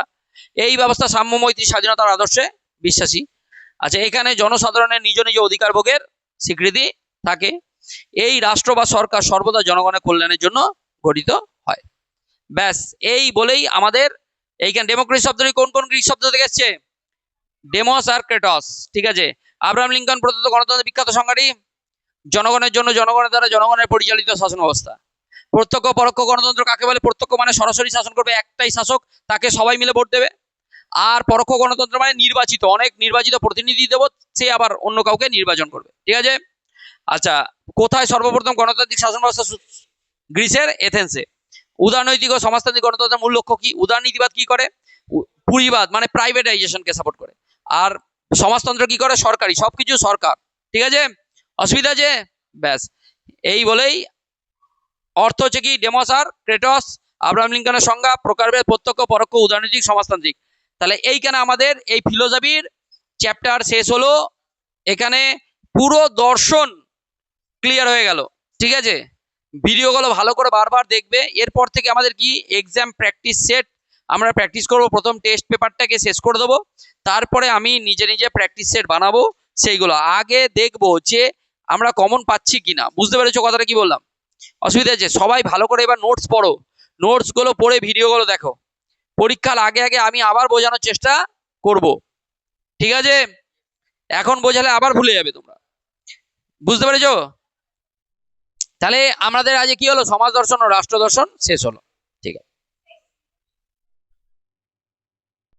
এই ব্যবস্থা সাম্য, মৈত্রী, স্বাধীনতার আদর্শে বিশ্বাসী। আচ্ছা, এখানে জনসাধারণের নিজ নিজ অধিকার ভোগের স্বীকৃতি থাকে। এই রাষ্ট্র বা সরকার সর্বদা জনগণের কল্যাণের জন্য গঠিত হয়। ব্যাস, এই বলেই আমাদের এইখানে ডেমোক্রেসি শব্দটি কোন কোন গ্রিক শব্দ থেকে এসছে? ডেমোস আর ক্রেটস, ঠিক আছে? আব্রাহাম লিঙ্কন প্রদত্ত গণতন্ত্রের বিখ্যাত সংজ্ঞাটি: জনগণের জন্য, জনগণের দ্বারা, জনগণের পরিচালিত শাসন ব্যবস্থা। প্রত্যক্ষ পরোক্ষ গণতন্ত্র কাকে বলে? প্রত্যক্ষ মানে সরাসরি শাসন করবে একটাই শাসক, তাকে সবাই মিলে ভোট দেবে। আর পরোক্ষ গণতন্ত্র মানে নির্বাচিত, অনেক নির্বাচিত প্রতিনিধি দেব, সে আবার অন্য কাউকে নির্বাচন করবে। ঠিক আছে। আচ্ছা, কোথায় সর্বপ্রথম গণতান্ত্রিক শাসন ব্যবস্থা? গ্রিসের এথেন্সে। উদারনৈতিক ও সমাজতান্ত্রিক গণতন্ত্রের মূল লক্ষ্য কি? উদারনীতিবাদ কি করে? পুঁজিবাদ মানে প্রাইভেটাইজেশনকে সাপোর্ট করে। আর সমাজতন্ত্র কি করে? সরকারি, সবকিছু সরকার। ঠিক আছে, অসুবিধা আছে? ব্যাস, এই বলেই অর্থ হচ্ছে কি, ডেমোস আর ক্রেটস, আব্রাহাম লিঙ্কনের সংজ্ঞা, প্রকারভেদ, প্রত্যক্ষ পরোক্ষ, উদারনৈতিক, সমাজতান্ত্রিক। তাহলে এইখানে আমাদের এই ফিলোসফির চ্যাপ্টার শেষ হলো। এখানে পুরো দর্শন ক্লিয়ার হয়ে গেল। ঠিক আছে, ভিডিওগুলো ভালো করে বারবার দেখবে। এরপর থেকে আমাদের কি এক্সাম প্র্যাকটিস সেট আমরা প্র্যাকটিস করব। প্রথম টেস্ট পেপারটাকে শেষ করে দেবো, তারপরে আমি নিজে নিজে প্র্যাকটিস সেট বানাবো। সেইগুলো আগে দেখবো যে আমরা কমন পাচ্ছি কিনা। বুঝতে পেরেছো কথাটা কি বললাম? অসুবিধা আছে? সবাই ভালো করে এবার নোটস পড়ো, নোটস গুলো পড়ে ভিডিওগুলো দেখো। পরীক্ষার আগে আগে আমি আবার বোঝানোর চেষ্টা করব। ঠিক আছে, এখন বোঝালে আবার ভুলে যাবে তোমরা। বুঝতে পেরেছো? তাহলে আমাদের আজ কি হলো? সমাজ দর্শন ও রাষ্ট্র দর্শন শেষ হলো। ঠিক আছে।